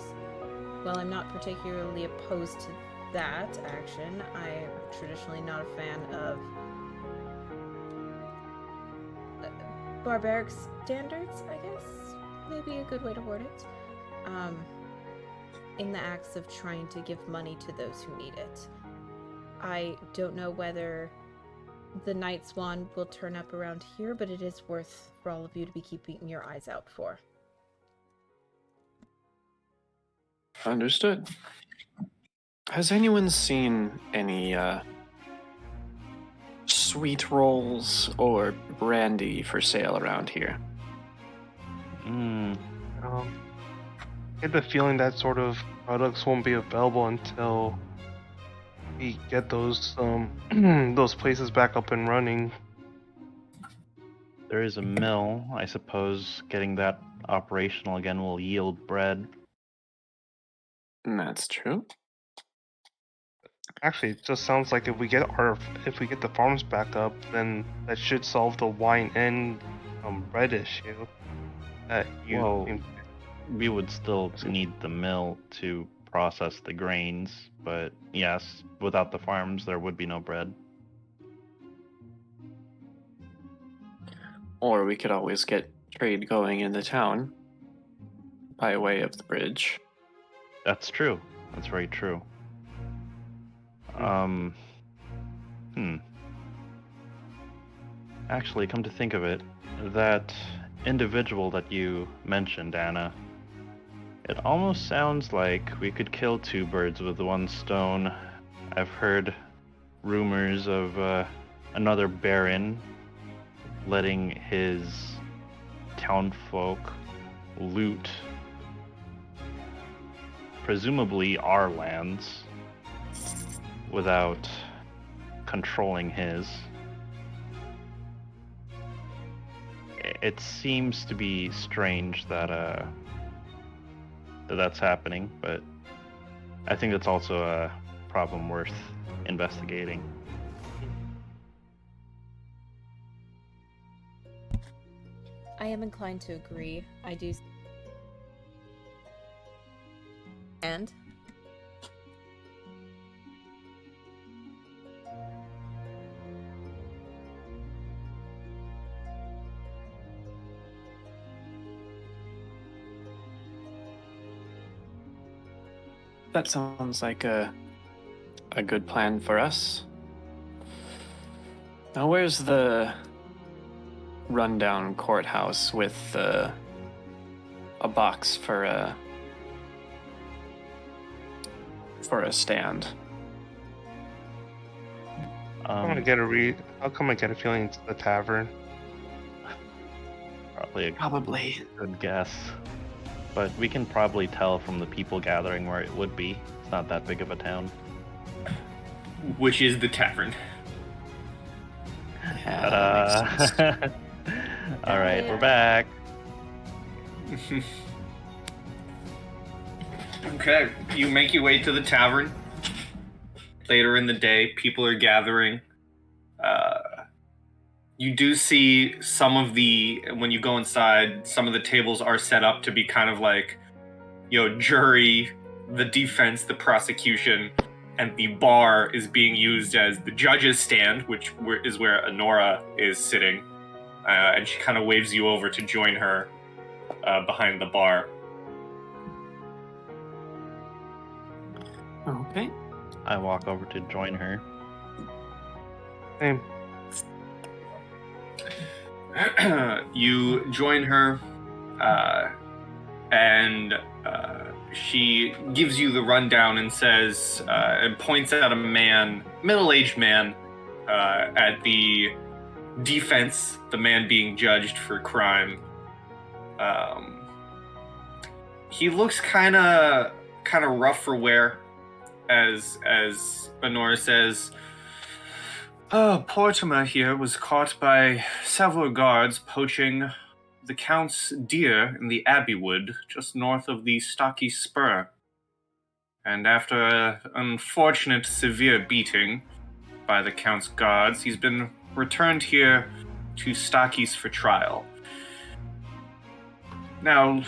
E: While I'm not particularly opposed to that action, I am traditionally not a fan of barbaric standards, I guess. Maybe a good way to word it. In the acts of trying to give money to those who need it. I don't know whether the Night Swan will turn up around here, but it is worth for all of you to be keeping your eyes out for.
C: Understood. Has anyone seen any sweet rolls or brandy for sale around here?
D: I get the feeling that sort of products won't be available until we get those those places back up and running.
B: There is a mill. I suppose getting that operational again will yield bread.
C: That's true.
D: Actually, it just sounds like if we get the farms back up, then that should solve the wine and bread issue.
B: We would still need the mill to process the grains, but yes, without the farms, there would be no bread.
C: Or we could always get trade going in the town by way of the bridge.
B: That's true. That's very true. Actually, come to think of it, that individual that you mentioned, Anna, it almost sounds like we could kill two birds with one stone. I've heard rumors of another baron letting his townfolk loot presumably our lands without controlling his. It seems to be strange that that's happening, but I think it's also a problem worth investigating.
E: I am inclined to agree. I do. And?
C: That sounds like a good plan for us. Now, where's the rundown courthouse with a box for a stand.
D: How come I get a feeling it's the tavern?
B: Probably a good guess. But we can probably tell from the people gathering where it would be. It's not that big of a town.
A: Which is the tavern.
C: Yeah,
B: All right, we're back.
A: Okay, you make your way to the tavern. Later in the day, people are gathering. You do see when you go inside, some of the tables are set up to be kind of like, jury, the defense, the prosecution, and the bar is being used as the judge's stand, which is where Honora is sitting. And she kind of waves you over to join her behind the bar.
C: Okay.
B: I walk over to join her.
D: Same.
A: You join her, and she gives you the rundown and says, and points at a man, middle-aged man, at the defense, the man being judged for crime. He looks kind of rough for wear, as Honora says. Portimer here was caught by several guards poaching the Count's deer in the Abbey Wood, just north of the Stocky Spur. And after an unfortunate severe beating by the Count's guards, he's been returned here to Stocky's for trial. Now,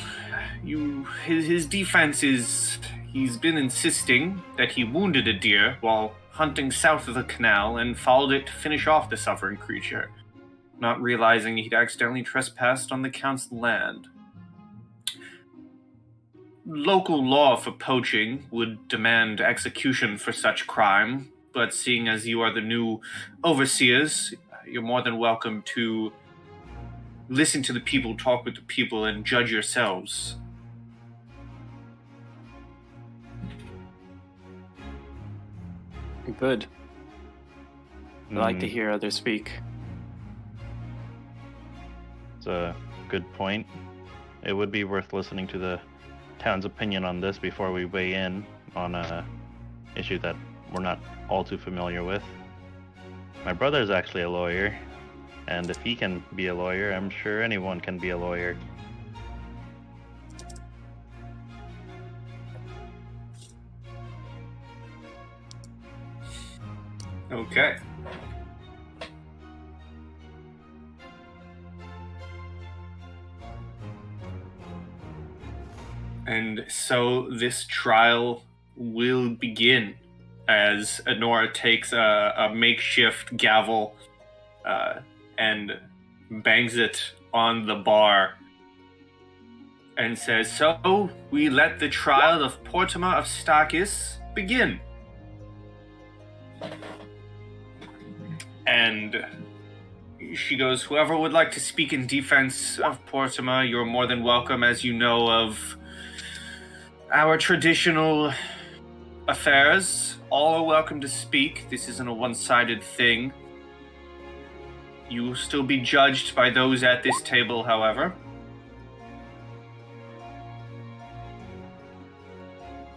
A: his defense is he's been insisting that he wounded a deer while hunting south of the canal and followed it to finish off the suffering creature, not realizing he'd accidentally trespassed on the Count's land. Local law for poaching would demand execution for such crime, but seeing as you are the new overseers, you're more than welcome to listen to the people, talk with the people, and judge yourselves.
C: Good. I like to hear others speak.
B: It's a good point. It would be worth listening to the town's opinion on this before we weigh in on a issue that we're not all too familiar with. My brother is actually a lawyer, and if he can be a lawyer, I'm sure anyone can be a lawyer.
A: Okay. And so this trial will begin as Honora takes a makeshift gavel and bangs it on the bar and says, "So we let the trial of Portimer of Stakis begin." And she goes, "Whoever would like to speak in defense of Portimer, you're more than welcome. As you know of our traditional affairs, all are welcome to speak. This isn't a one-sided thing. You will still be judged by those at this table, however."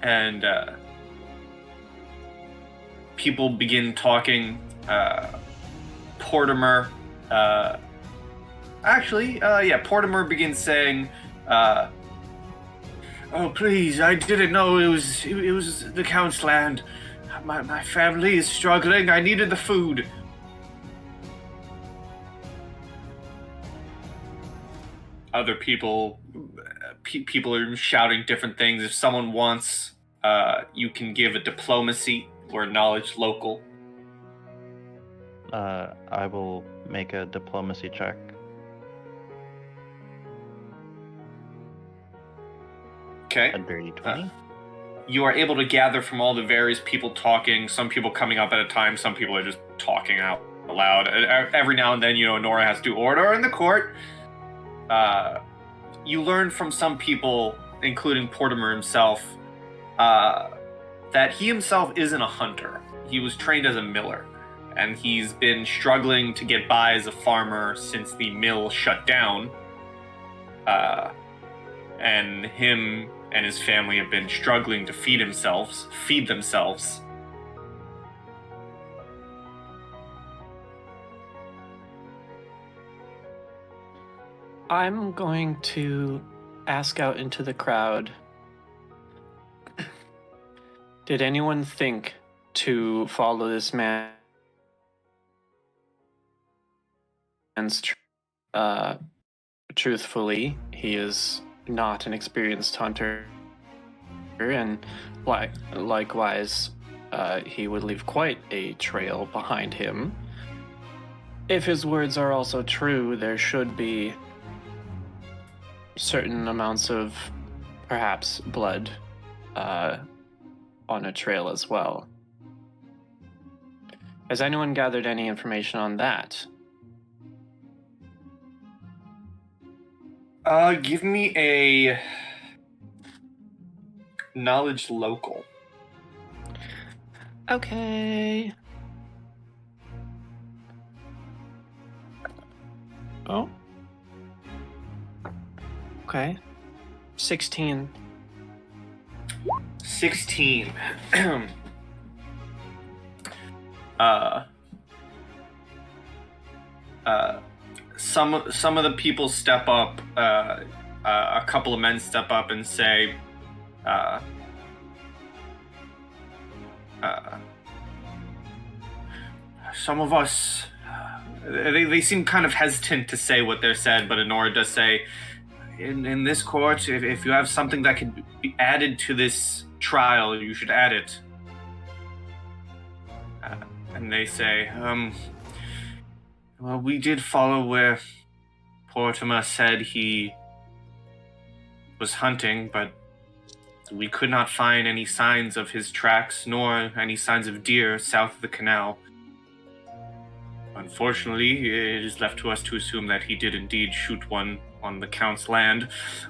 A: And people begin talking. Portimer, Portimer begins saying, "Oh, please, I didn't know it was the Count's land. My family is struggling. I needed the food." Other people are shouting different things. If someone wants, you can give a diplomacy or knowledge local.
B: I will make a diplomacy check.
A: Okay.
B: A dirty 20.
A: You are able to gather from all the various people talking, some people coming up at a time, some people are just talking out aloud. Every now and then, Nora has to order in the court. You learn from some people, including Portimer himself, that he himself isn't a hunter. He was trained as a miller, and he's been struggling to get by as a farmer since the mill shut down. And him and his family have been struggling to feed themselves.
C: I'm going to ask out into the crowd. Did anyone think to follow this man's truthfully? He is not an experienced hunter, and likewise, he would leave quite a trail behind him. If his words are also true, there should be certain amounts of, perhaps, blood on a trail as well. Has anyone gathered any information on that?
A: Give me a knowledge local.
C: Okay. Oh. Okay. 16.
A: 16. Some of the people step up. A couple of men step up and say, "Some of us." They seem kind of hesitant to say what they're said, but Honora does say, "In this court, if you have something that could be added to this trial, you should add it." And they say, "Well, we did follow where Portimer said he was hunting, but we could not find any signs of his tracks, nor any signs of deer south of the canal. Unfortunately, it is left to us to assume that he did indeed shoot one on the Count's land,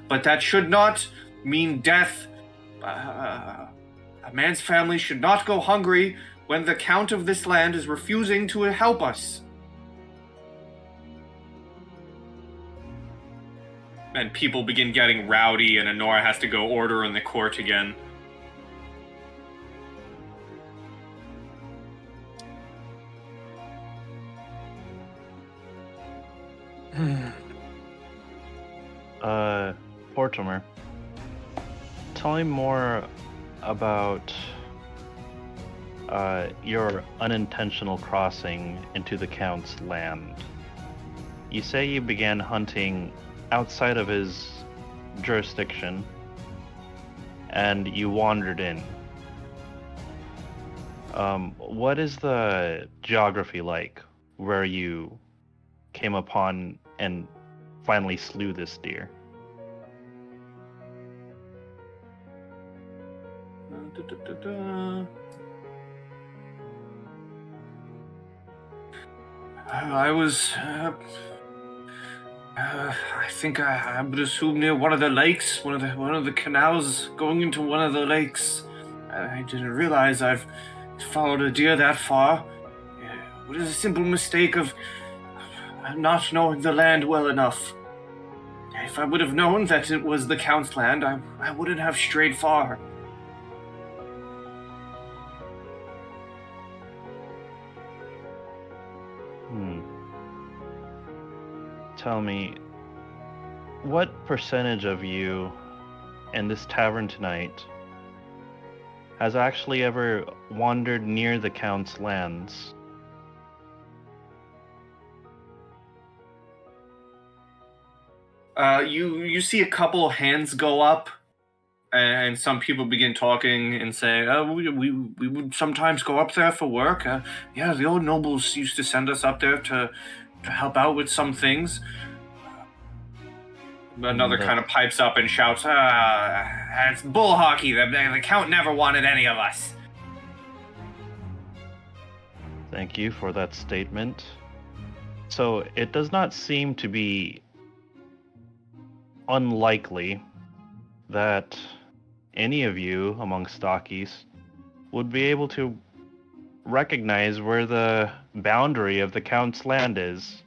A: but that should not mean death. A man's family should not go hungry when the Count of this land is refusing to help us." And people begin getting rowdy, and Honora has to go order in the court again.
B: Portimer, tell me more about your unintentional crossing into the Count's land. You say you began hunting outside of his jurisdiction, and you wandered in. What is the geography like where you came upon and finally slew this deer?
A: I was, I think I would assume near one of the lakes, one of the canals going into one of the lakes. I didn't realize I've followed a deer that far. It was a simple mistake of not knowing the land well enough. If I would have known that it was the Count's land, I wouldn't have strayed far.
B: Tell me, what percentage of you in this tavern tonight has actually ever wandered near the Count's lands?
A: You see a couple hands go up, and some people begin talking and say, we would sometimes go up there for work. Yeah, the old nobles used to send us up there to help out with some things." Another kind of pipes up and shouts, "It's bull hockey. The Count never wanted any of us."
B: Thank you for that statement. So it does not seem to be unlikely that any of you among stockies would be able to recognize where the boundary of the Count's land is.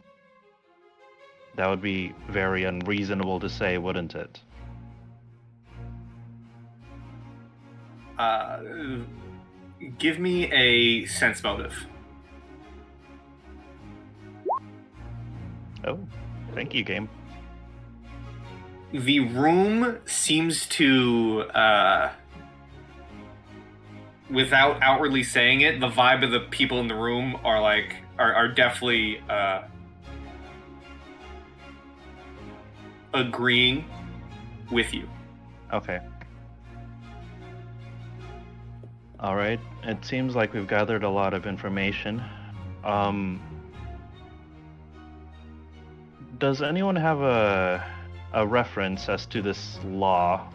B: That would be very unreasonable to say, wouldn't it?
A: Give me a sense motive.
B: Oh, thank you, game.
A: The room seems to, without outwardly saying it, the vibe of the people in the room are definitely agreeing with you.
B: Okay. All right. It seems like we've gathered a lot of information. Does anyone have a reference as to this law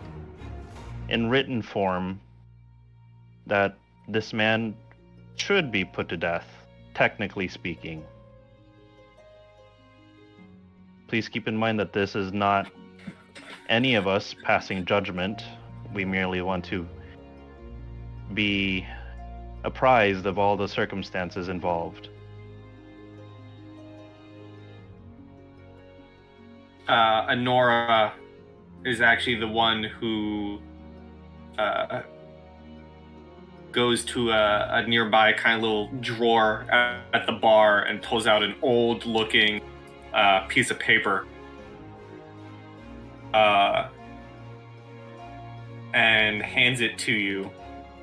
B: in written form that this man should be put to death, technically speaking? Please keep in mind that this is not any of us passing judgment. We merely want to be apprised of all the circumstances involved.
A: Honora is actually the one who goes to a nearby kind of little drawer at the bar and pulls out an old-looking piece of paper and hands it to you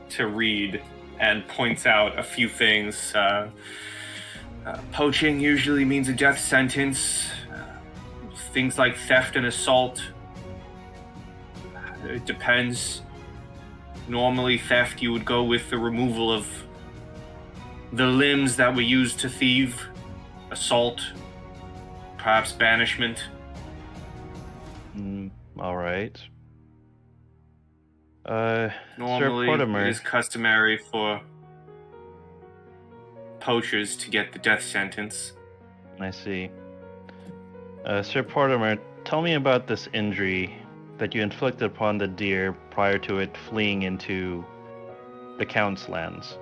A: to read, and points out a few things. Poaching usually means a death sentence. Things like theft and assault. It depends. Normally, theft, you would go with the removal of the limbs that were used to thieve. Assault, perhaps banishment.
B: All right.
A: Normally,
B: Sir Portimer.
A: it is customary for poachers to get the death sentence.
B: I see. Sir Portimer, tell me about this injury that you inflicted upon the deer prior to it fleeing into the Count's lands.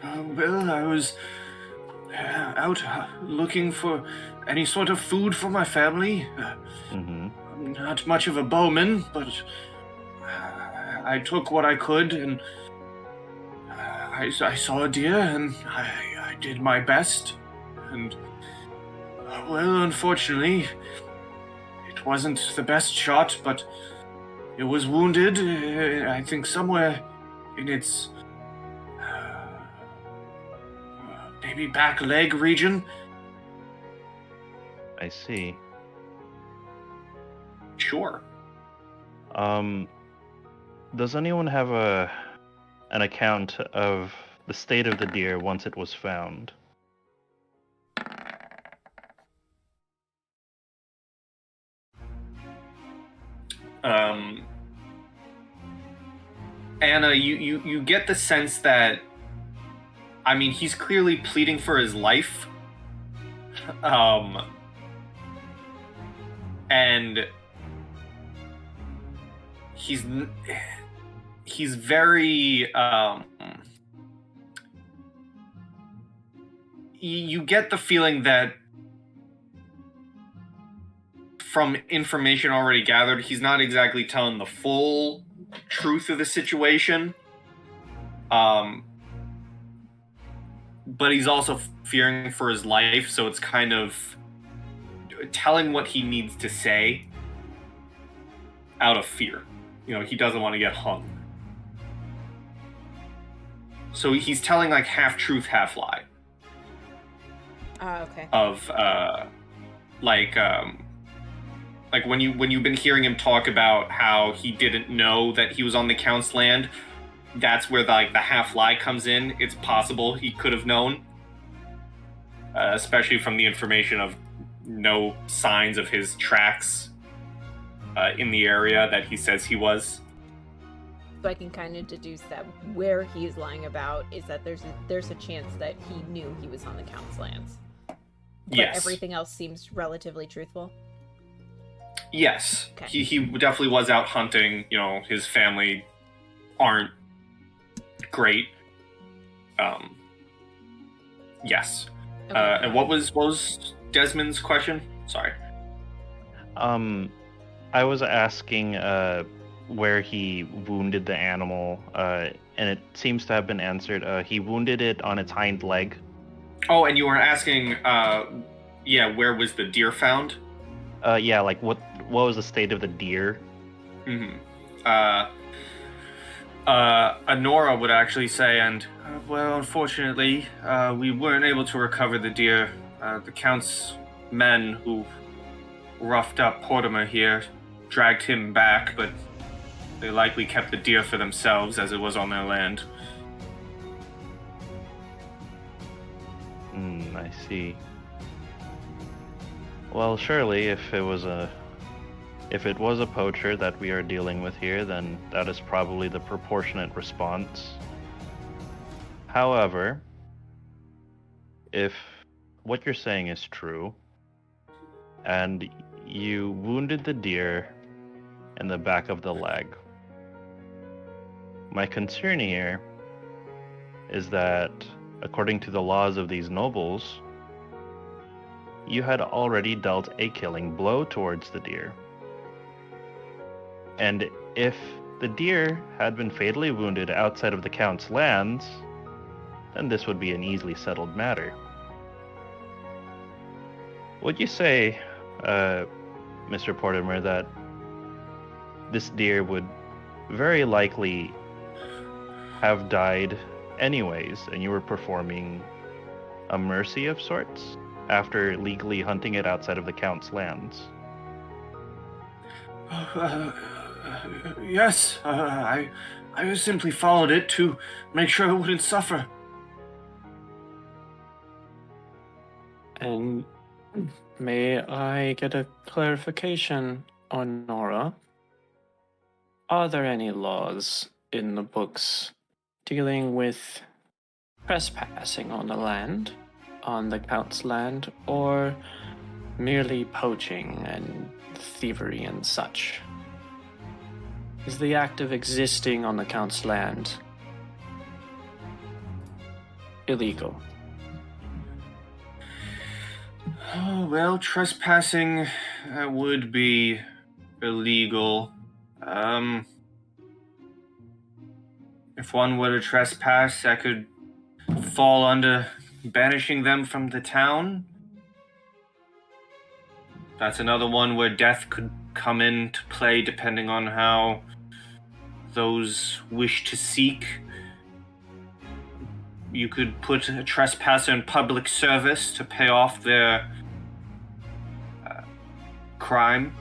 A: Well, I was out looking for any sort of food for my family. I'm not much of a bowman, but I took what I could, and I saw a deer, and I did my best. And, well, unfortunately, it wasn't the best shot, but it was wounded, I think somewhere in its maybe back leg region.
B: I see.
A: Sure.
B: Does anyone have an account of the state of the deer once it was found?
A: Anna, you get the sense that, I mean, he's clearly pleading for his life. And he's very, you get the feeling that from information already gathered, he's not exactly telling the full truth of the situation. But he's also fearing for his life, so it's kind of telling what he needs to say out of fear. You know, he doesn't want to get hung. So he's telling like half truth, half lie.
E: Okay.
A: Of like when you've been hearing him talk about how he didn't know that he was on the Count's land, that's where the half lie comes in. It's possible he could have known, especially from the information of no signs of his tracks in the area that he says he was.
E: So I can kind of deduce that where he's lying about is that there's a chance that he knew he was on the Count's lands. But
A: Yes.
E: everything else seems relatively truthful.
A: Yes.
E: Okay.
A: He definitely was out hunting. His family aren't great. Yes.
E: Okay.
A: And what was Desmond's question? Sorry.
B: I was asking where he wounded the animal, and it seems to have been answered. He wounded it on its hind leg.
A: Oh, and you were asking, where was the deer found?
B: Yeah, like what was the state of the deer?
A: Mm-hmm. Honora would actually say, and, well, unfortunately, we weren't able to recover the deer. The Count's men who roughed up Portimer here dragged him back, but they likely kept the deer for themselves as it was on their land.
B: I see. Well, surely if it was a poacher that we are dealing with here, then that is probably the proportionate response. However, if what you're saying is true, and you wounded the deer in the back of the leg, my concern here is that, according to the laws of these nobles, you had already dealt a killing blow towards the deer. And if the deer had been fatally wounded outside of the Count's lands, then this would be an easily settled matter. Would you say, Mr. Portimer, that this deer would very likely have died anyways, and you were performing a mercy of sorts after legally hunting it outside of the Count's lands?
A: Yes, I simply followed it to make sure it wouldn't suffer.
C: And may I get a clarification on Nora? Are there any laws in the books dealing with trespassing on the land, on the Count's land, or merely poaching and thievery and such? Is the act of existing on the Count's land illegal?
A: Oh, well, trespassing would be illegal. If one were to trespass, that could fall under banishing them from the town. That's another one where death could come into play depending on how those wish to seek. You could put a trespasser in public service to pay off their crime.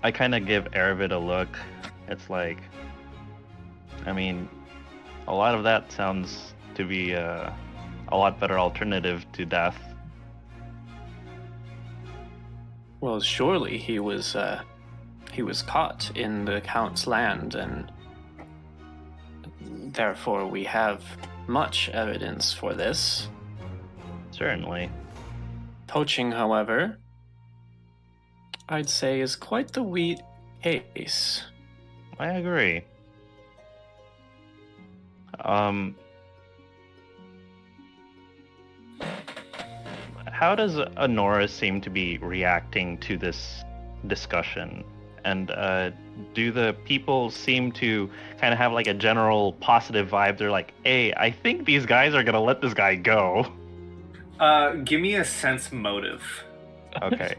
B: I kind of give Erivid a look. It's like, I mean, a lot of that sounds to be a lot better alternative to death.
C: Well, surely he was caught in the Count's land, and therefore we have much evidence for this.
B: Certainly.
C: Poaching, however, I'd say is quite the weak case.
B: I agree. How does Honora seem to be reacting to this discussion? And do the people seem to kind of have like a general positive vibe? They're like, hey, I think these guys are going to let this guy go.
A: Give me a sense motive.
B: Okay.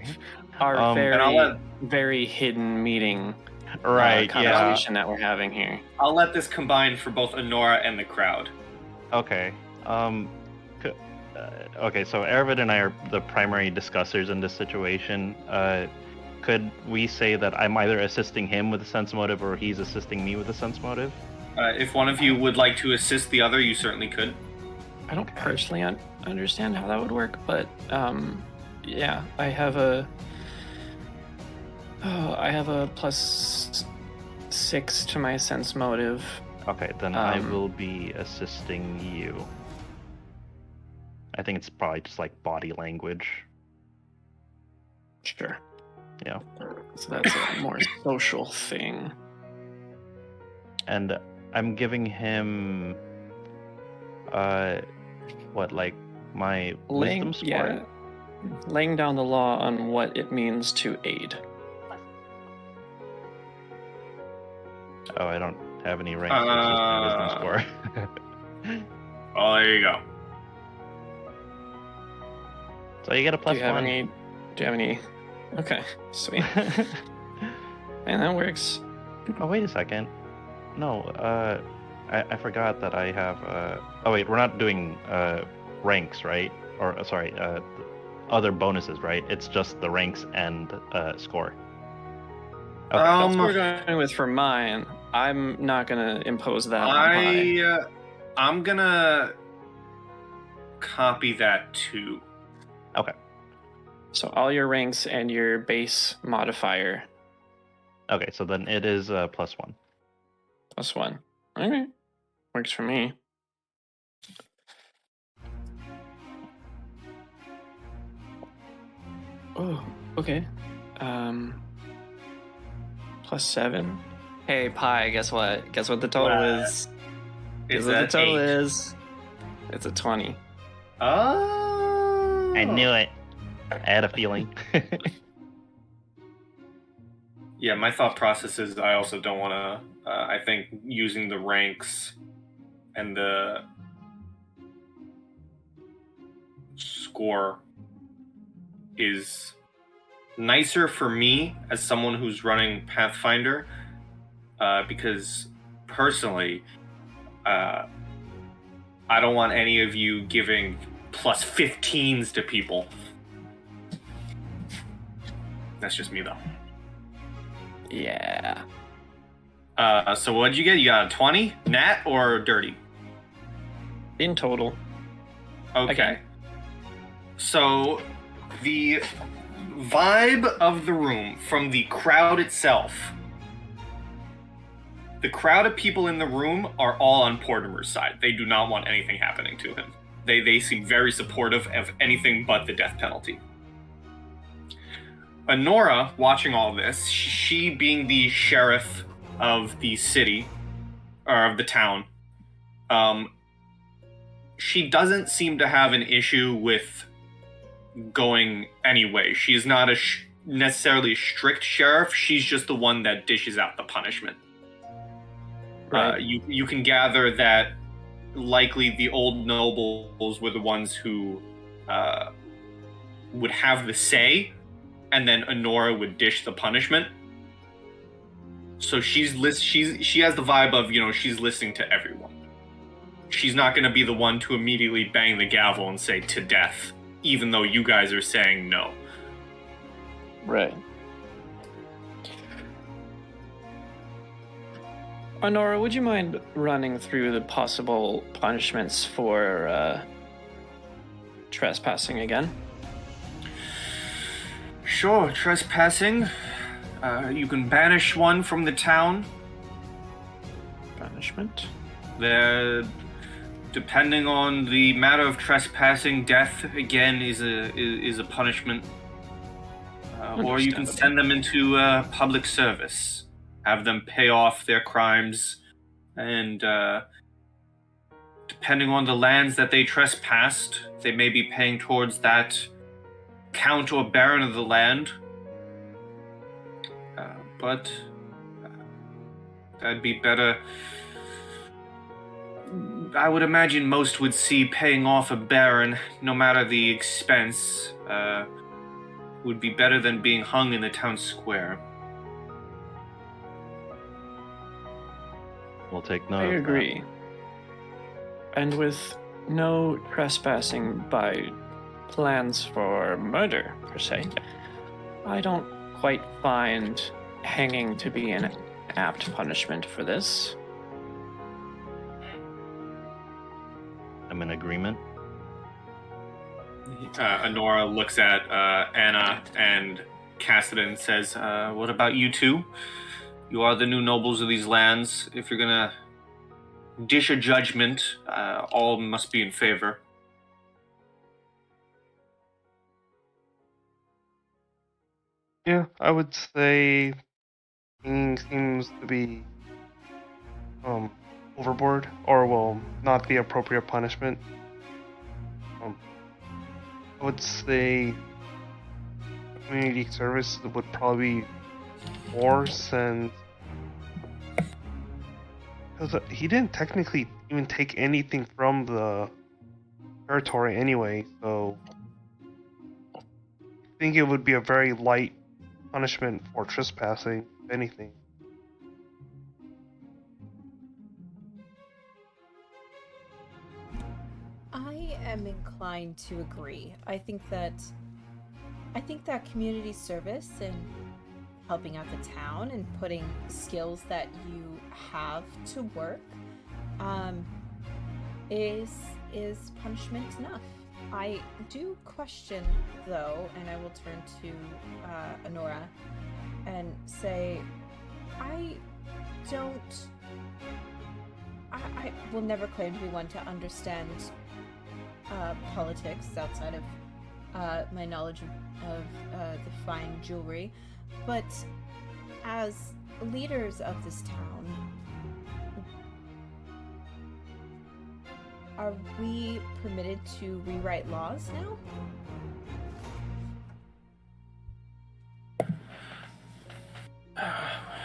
C: Our
A: and
C: very hidden meeting
B: Right, yeah.
C: conversation that we're having here.
A: I'll let this combine for both Honora and the crowd.
B: Okay. Okay, so Erivid and I are the primary discussers in this situation. Could we say that I'm either assisting him with a sense motive or he's assisting me with a sense motive?
A: If one of you would like to assist the other, you certainly could.
C: I don't personally understand how that would work, but Yeah, I have a +6 to my sense motive.
B: Okay, then I will be assisting you. I think it's probably just like body language.
C: Sure.
B: Yeah.
C: So that's a more social thing.
B: And I'm giving him what, like my wisdom score?
C: Yeah, laying down the law on what it means to aid.
B: Oh, I don't have any ranks. It's just my wisdom score.
A: Oh, there you go.
B: So you get a +1.
C: Do you have any? Okay, sweet. And that works.
B: Oh, wait a second. No, I forgot that I have. Oh wait, we're not doing ranks, right? Or sorry, other bonuses, right? It's just the ranks and score. Okay.
C: That's what we're going with for mine. I'm not gonna impose that on Pi.
A: I'm gonna copy that too.
B: Okay.
C: So all your ranks and your base modifier.
B: Okay, so then it is +1.
C: +1. Okay. Works for me. Oh, okay. +7. Hey, Pi, guess what? Guess what the total is? Guess what the total is? It's a 20.
A: Oh.
B: I knew it. I had a feeling.
A: Yeah, my thought process is I also don't want to. I think using the ranks and the score is nicer for me as someone who's running Pathfinder, because personally, I don't want any of you giving +15s to people. That's just me, though.
C: Yeah.
A: So what did you get? You got a 20? Nat or dirty?
C: In total.
A: Okay.
C: Okay.
A: So the vibe of the room from the crowd itself, the crowd of people in the room are all on Portimer's side. They do not want anything happening to him. They seem very supportive of anything but the death penalty. Honora, watching all this, she being the sheriff of the city, or of the town, she doesn't seem to have an issue with going anyway. She's not a necessarily a strict sheriff. She's just the one that dishes out the punishment.
C: Right.
A: You can gather that likely the old nobles were the ones who would have the say, and then Honora would dish the punishment. So she has the vibe of, she's listening to everyone. She's not going to be the one to immediately bang the gavel and say to death, even though you guys are saying no.
C: Right. Honora, would you mind running through the possible punishments for trespassing again?
A: Sure, trespassing. You can banish one from the town.
C: Banishment?
A: Depending on the matter of trespassing, death again is a punishment. Or you can send them into public service, have them pay off their crimes, and depending on the lands that they trespassed, they may be paying towards that count or baron of the land. But that'd be better. I would imagine most would see paying off a baron, no matter the expense, would be better than being hung in the town square.
B: We'll take note.
C: I agree. And with no trespassing by plans for murder, per se, I don't quite find hanging to be an apt punishment for this.
B: I'm in agreement.
A: Honora looks at Anna and Kassadin and says, what about you two? You are the new nobles of these lands. If you're gonna dish a judgment, all must be in favor.
D: Yeah, I would say King seems to be overboard, or will not the appropriate punishment. I would say community service would probably be more, since because he didn't technically even take anything from the territory anyway, so I think it would be a very light punishment for trespassing, if anything.
E: I am inclined to agree. I think that community service and helping out the town and putting skills that you have to work is punishment enough. I do question, though, and I will turn to Honora and say, I will never claim to be one to understand politics outside of my knowledge of the fine jewelry, but as leaders of this town, are we permitted to rewrite laws now?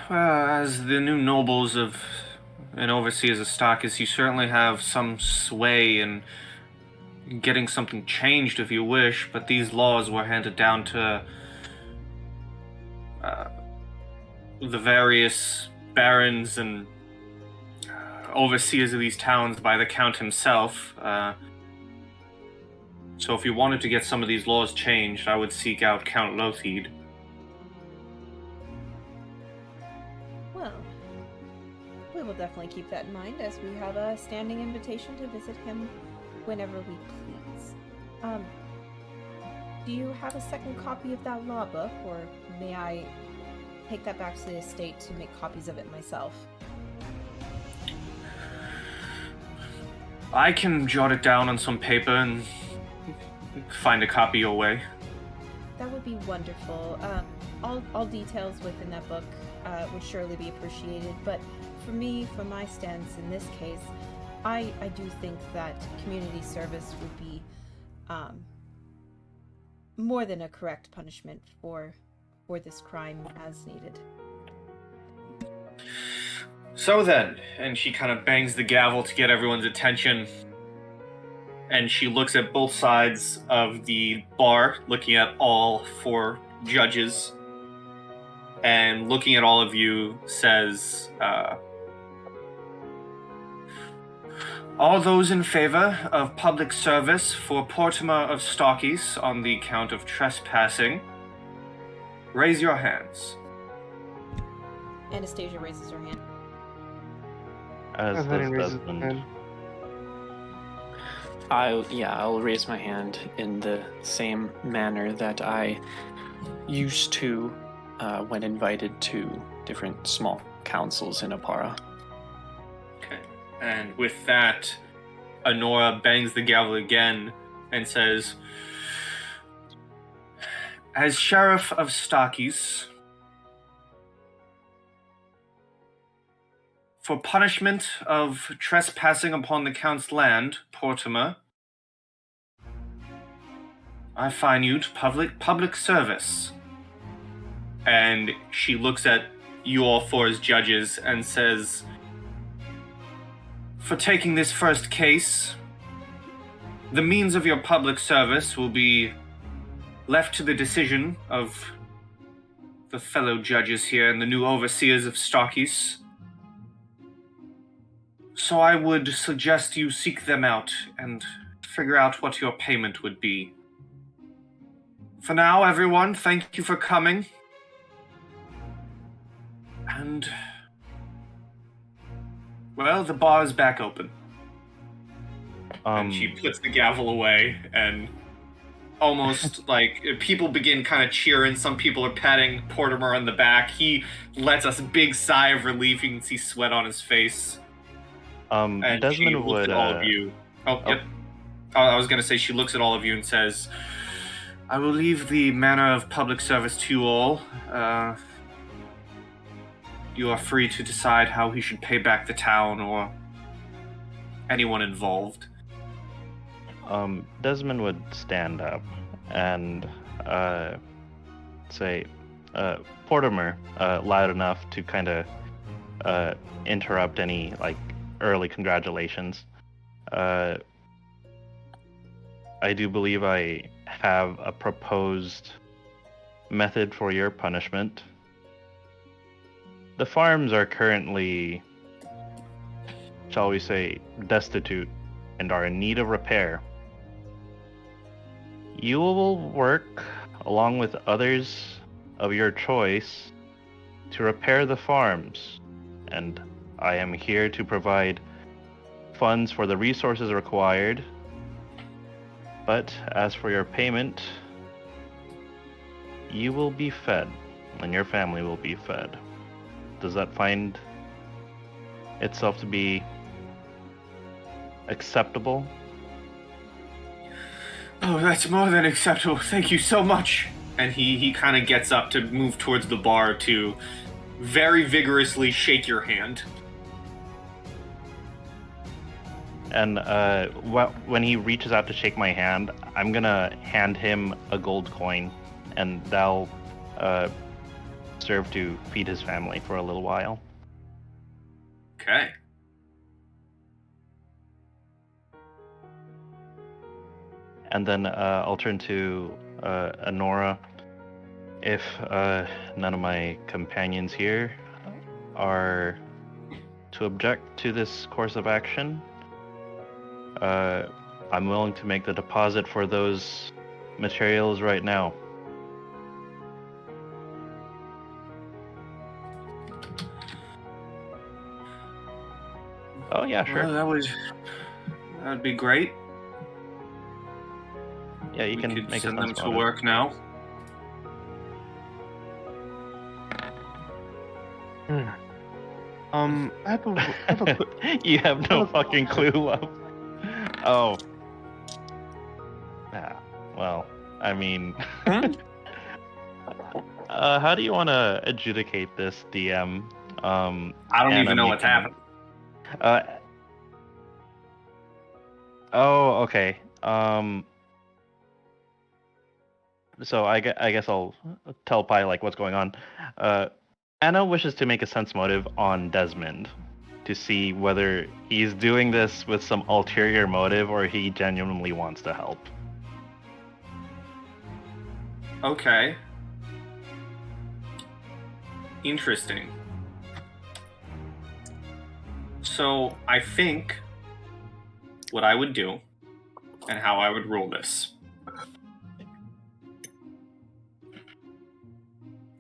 A: As the new nobles of and overseers of Stakis, you certainly have some sway in getting something changed if you wish, but these laws were handed down to the various barons and overseers of these towns by the Count himself. So if you wanted to get some of these laws changed, I would seek out Count Lothid.
E: Well, we will definitely keep that in mind, as we have a standing invitation to visit him whenever we please. Do you have a second copy of that law book, or may I take that back to the estate to make copies of it myself?
A: I can jot it down on some paper and find a copy your way.
E: That would be wonderful. All details within that book would surely be appreciated, but for me, from my stance in this case, I do think that community service would be more than a correct punishment for this crime as needed.
A: So then, and she kind of bangs the gavel to get everyone's attention, and she looks at both sides of the bar, looking at all four judges, and looking at all of you, says, all those in favor of public service for Portima of Stakis on the count of trespassing, raise your hands.
E: Anastasia raises her hand.
B: As does
D: Kassadin raises his
B: Desmond.
D: hand.
C: I'll raise my hand in the same manner that I used to when invited to different small councils in Apara.
A: Okay. And with that, Honora bangs the gavel again and says, as Sheriff of Stakis, for punishment of trespassing upon the Count's land, Portima, I fine you to public service. And she looks at you all four as judges and says, for taking this first case, the means of your public service will be left to the decision of the fellow judges here and the new overseers of Stakis. So I would suggest you seek them out and figure out what your payment would be. For now, everyone, thank you for coming. And, well, the bar is back open. And she puts the gavel away and almost like people begin kind of cheering. Some people are patting Portimer on the back. He lets us a big sigh of relief. You can see sweat on his face. And she
B: Desmond
A: looks
B: would
A: at all of you. Yep. I was going to say she looks at all of you and says, I will leave the manner of public service to you all. You are free to decide how he should pay back the town or anyone involved.
B: Desmond would stand up and say, Portimer, loud enough to kind of interrupt any like early congratulations. I do believe I have a proposed method for your punishment. The farms are currently, shall we say, destitute and are in need of repair. You will work along with others of your choice to repair the farms, and I am here to provide funds for the resources required. But as for your payment, you will be fed, and your family will be fed. Does that find itself to be acceptable?
A: Oh, that's more than acceptable. Thank you so much. And he kind of gets up to move towards the bar to very vigorously shake your hand.
B: And when he reaches out to shake my hand, I'm gonna hand him a gold coin, and that'll serve to feed his family for a little while.
A: Okay.
B: And then I'll turn to Honora. If none of my companions here are to object to this course of action, I'm willing to make the deposit for those materials right now. Oh yeah, sure.
A: Well, that'd be great.
B: Yeah, you
A: We
B: can
A: could
B: make
A: send
B: a
A: them to work now.
D: I have a quick...
B: You have no fucking clue, love. Oh. Ah, well, I mean... how do you want to adjudicate this, DM?
A: I don't even know what's happening.
B: Oh, okay. So I guess I'll tell Pi like what's going on. Anna wishes to make a sense motive on Desmond to see whether he's doing this with some ulterior motive or he genuinely wants to help.
A: Okay. Interesting. So I think what I would do and how I would rule this.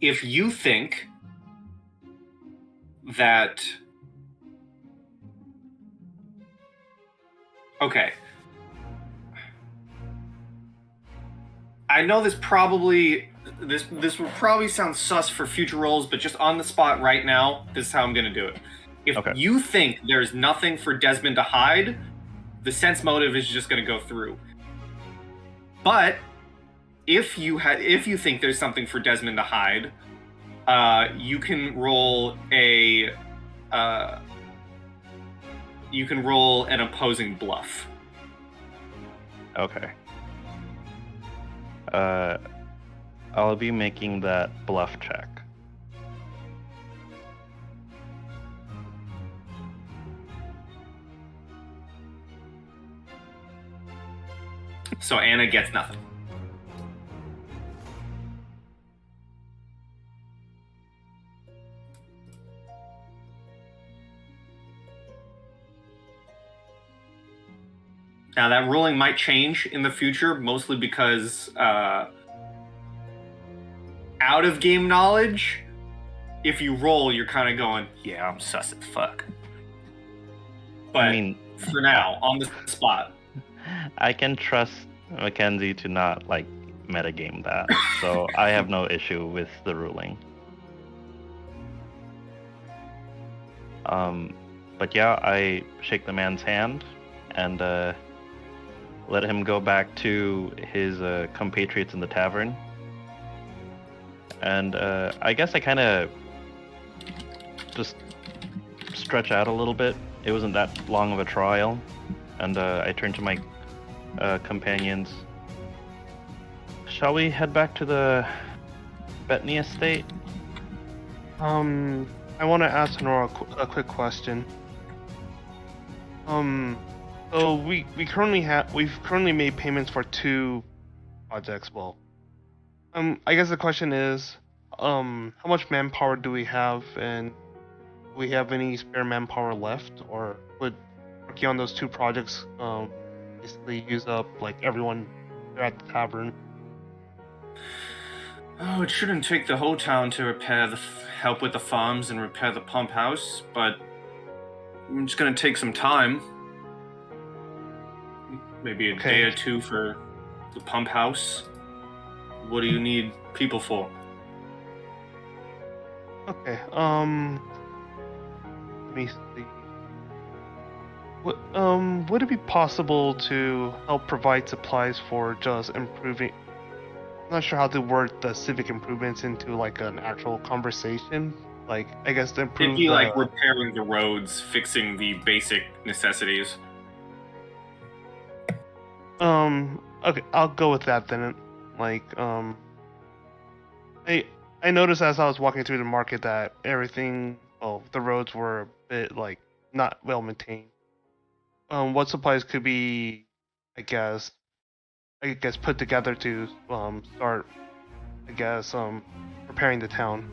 A: If you think that... Okay. I know this will probably sound sus for future roles, but just on the spot right now, this is how I'm going to do it. If you think there's nothing for Desmond to hide, the sense motive is just going to go through. But if you think there's something for Desmond to hide, you can roll an opposing bluff.
B: Okay. I'll be making that bluff check.
A: So Anna gets nothing. Now that ruling might change in the future, mostly because out of game knowledge, if you roll, you're kind of going, yeah, I'm sus as fuck. But I mean, for now, on the spot,
B: I can trust Mackenzie to not like metagame that, so I have no issue with the ruling. But yeah, I shake the man's hand and let him go back to his compatriots in the tavern. And I guess I kind of just stretch out a little bit. It wasn't that long of a trial. And I turn to my companions. Shall we head back to the Bethany estate?
D: I want to ask Nora a quick question. So we've currently made payments for 2 projects. Well, I guess the question is, how much manpower do we have, and do we have any spare manpower left, or would working on those 2 projects basically use up like everyone there at the tavern?
A: Oh, it shouldn't take the whole town to help with the farms and repair the pump house, but it's gonna take some time. Maybe a day or 2 for the pump house. What do you need people for?
D: Okay. Let me see. Would it be possible to help provide supplies for just improving? I'm not sure how to word the civic improvements into like an actual conversation. Like, I guess to improve.
A: It'd be like repairing the roads, fixing the basic necessities.
D: Okay, I'll go with that then. Like, I noticed as I was walking through the market that everything, the roads were a bit like not well maintained. What supplies could be, I guess put together to start, preparing the town.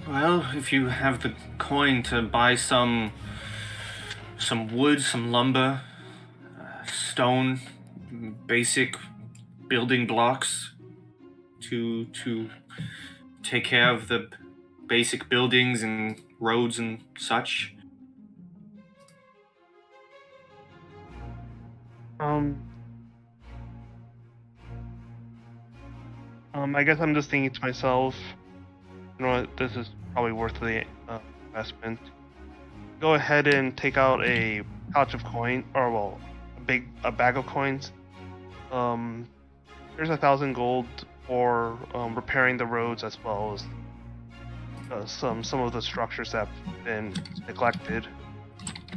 A: Well, if you have the coin to buy some wood, some lumber, stone, basic building blocks to take care of the basic buildings and roads and such.
D: I guess I'm just thinking to myself, you know what, this is probably worth the investment. Go ahead and take out a pouch of coin, or well, a bag of coins. Here's 1,000 gold for repairing the roads, as well as some of the structures that have been neglected.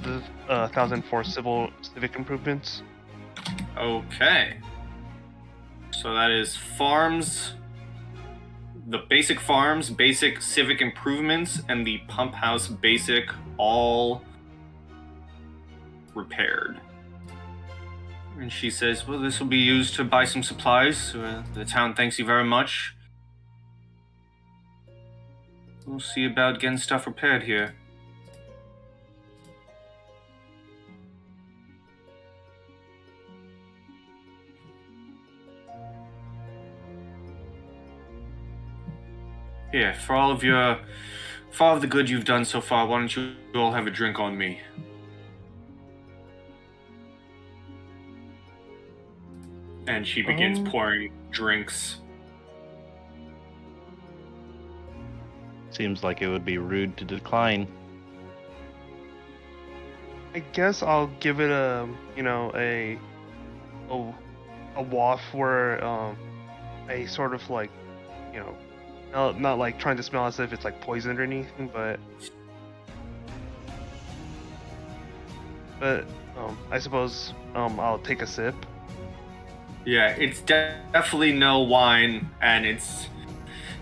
D: This is 1,000 for civic improvements.
A: Okay. So that is farms, the basic farms, basic civic improvements, and the pump house basic, all repaired. And she says, well, this will be used to buy some supplies. The town thanks you very much. We'll see about getting stuff repaired here. Here, for all of the good you've done so far, why don't you all have a drink on me? And she begins pouring drinks.
B: Seems like it would be rude to decline.
D: I guess I'll give it a waft where I sort of like, not like trying to smell as if it's like poisoned or anything, but I suppose I'll take a sip.
A: Yeah, it's definitely no wine, and it's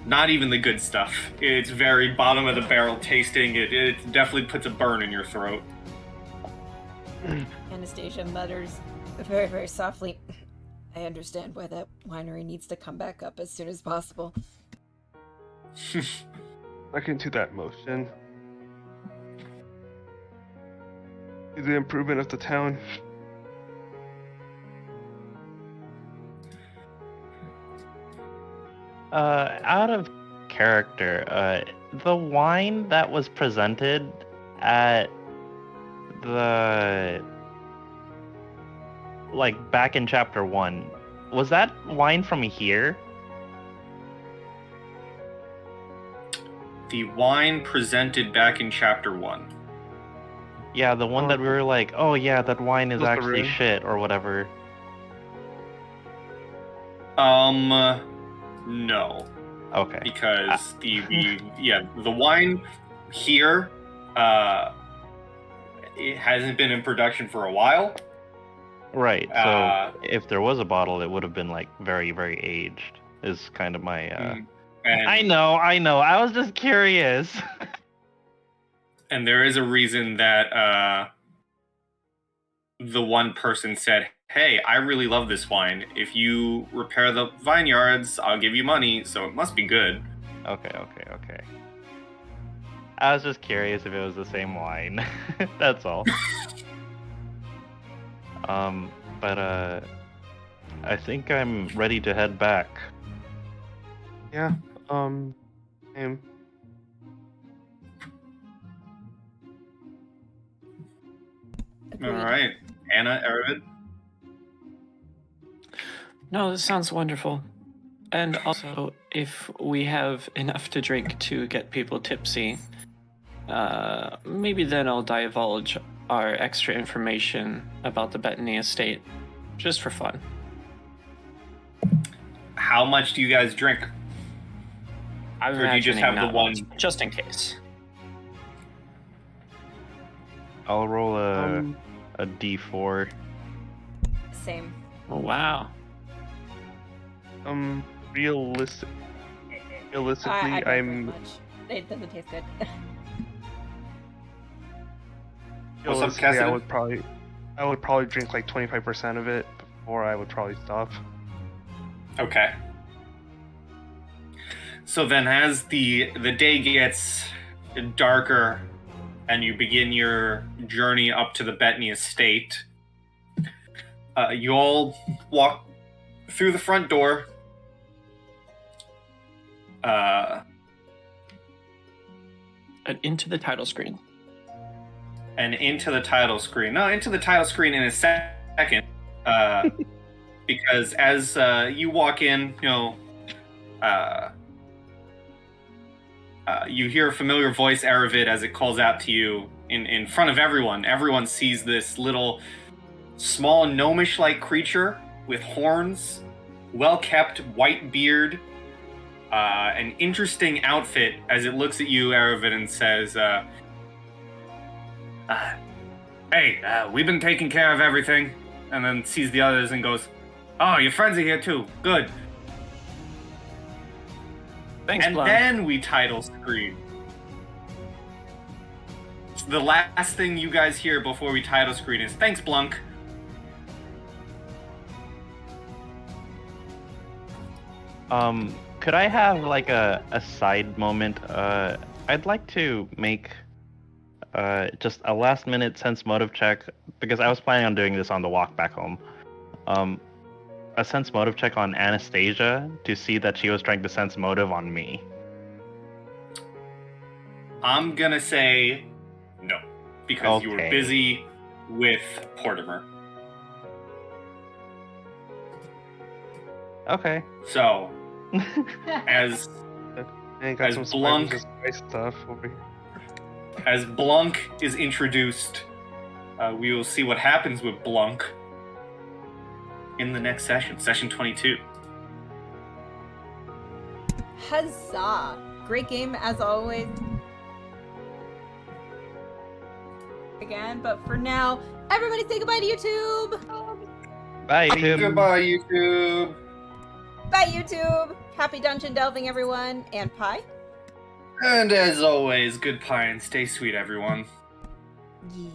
A: not even the good stuff. It's very bottom of the barrel tasting. It definitely puts a burn in your throat.
E: Anastasia mutters very, very softly, I understand why that winery needs to come back up as soon as possible.
D: Back into that motion. The improvement of the town.
B: Out of character, the wine that was presented at the like back in chapter 1, was that wine from here?
A: The wine presented back in chapter 1.
B: Yeah, the one that we were like, oh yeah, that wine is
D: Was the
B: actually
D: room?
B: shit or whatever.
A: No.
B: Okay.
A: Because the wine here, it hasn't been in production for a while.
B: Right. So if there was a bottle, it would have been like very, very aged. Is kind of my.
A: And,
B: I know. I was just curious.
A: And there is a reason that the one person said, "Hey, I really love this wine. If you repair the vineyards, I'll give you money. So it must be good."
B: Okay. I was just curious if it was the same wine. That's all. But I think I'm ready to head back.
D: Yeah. Same.
A: All right, Anna, Erivid.
C: No, this sounds wonderful. And also, if we have enough to drink to get people tipsy, maybe then I'll divulge our extra information about the Bettany estate, just for fun.
A: How much do you guys drink?
C: I'm
A: Or do you just have the
C: imagining
A: one?
C: not much, just in case.
B: I'll roll a d4.
E: Same.
C: Oh, wow.
D: Realistically,
E: I don't drink
D: I'm
E: much. It doesn't taste good.
A: What's up,
D: realistically,
A: Kassadin?
D: I would probably drink like 25% of it before I would probably stop.
A: Okay. So then, as the day gets darker, and you begin your journey up to the Bettany estate, you all walk through the front door.
C: And into the title screen.
A: And into the title screen. No, into the title screen in a second. Because as you walk in, you hear a familiar voice, Erivid, as it calls out to you in front of everyone. Everyone sees this little, small, gnomish-like creature with horns, well-kept white beard, an interesting outfit as it looks at you, Erivid, and says, "Hey, we've been taking care of everything," and then sees the others and goes, "Oh, your friends are here too. Good."
C: Thanks,
A: And
C: Blum.
A: then we title screen. So the last thing you guys hear before we title screen is, "Thanks, Blunk."
B: Could I have like a side moment? I'd like to make just a last minute sense motive check, because I was planning on doing this on the walk back home. A sense motive check on Anastasia to see that she was trying to sense motive on me.
A: I'm gonna say no, because you were
B: Okay.
A: busy with Portimer.
B: Okay.
A: So, as
D: And got
A: As
D: some
A: Blanc-
D: spice stuff over here.
A: as Blanc is introduced, we will see what happens with Blanc in the next session, session 22.
E: Huzzah! Great game as always. Again, but for now, everybody say goodbye to YouTube!
B: Bye, Tim.
A: Goodbye, YouTube.
E: Bye, YouTube! Happy dungeon delving, everyone, and pie.
A: And as always, good pie and stay sweet, everyone.
E: Yeah.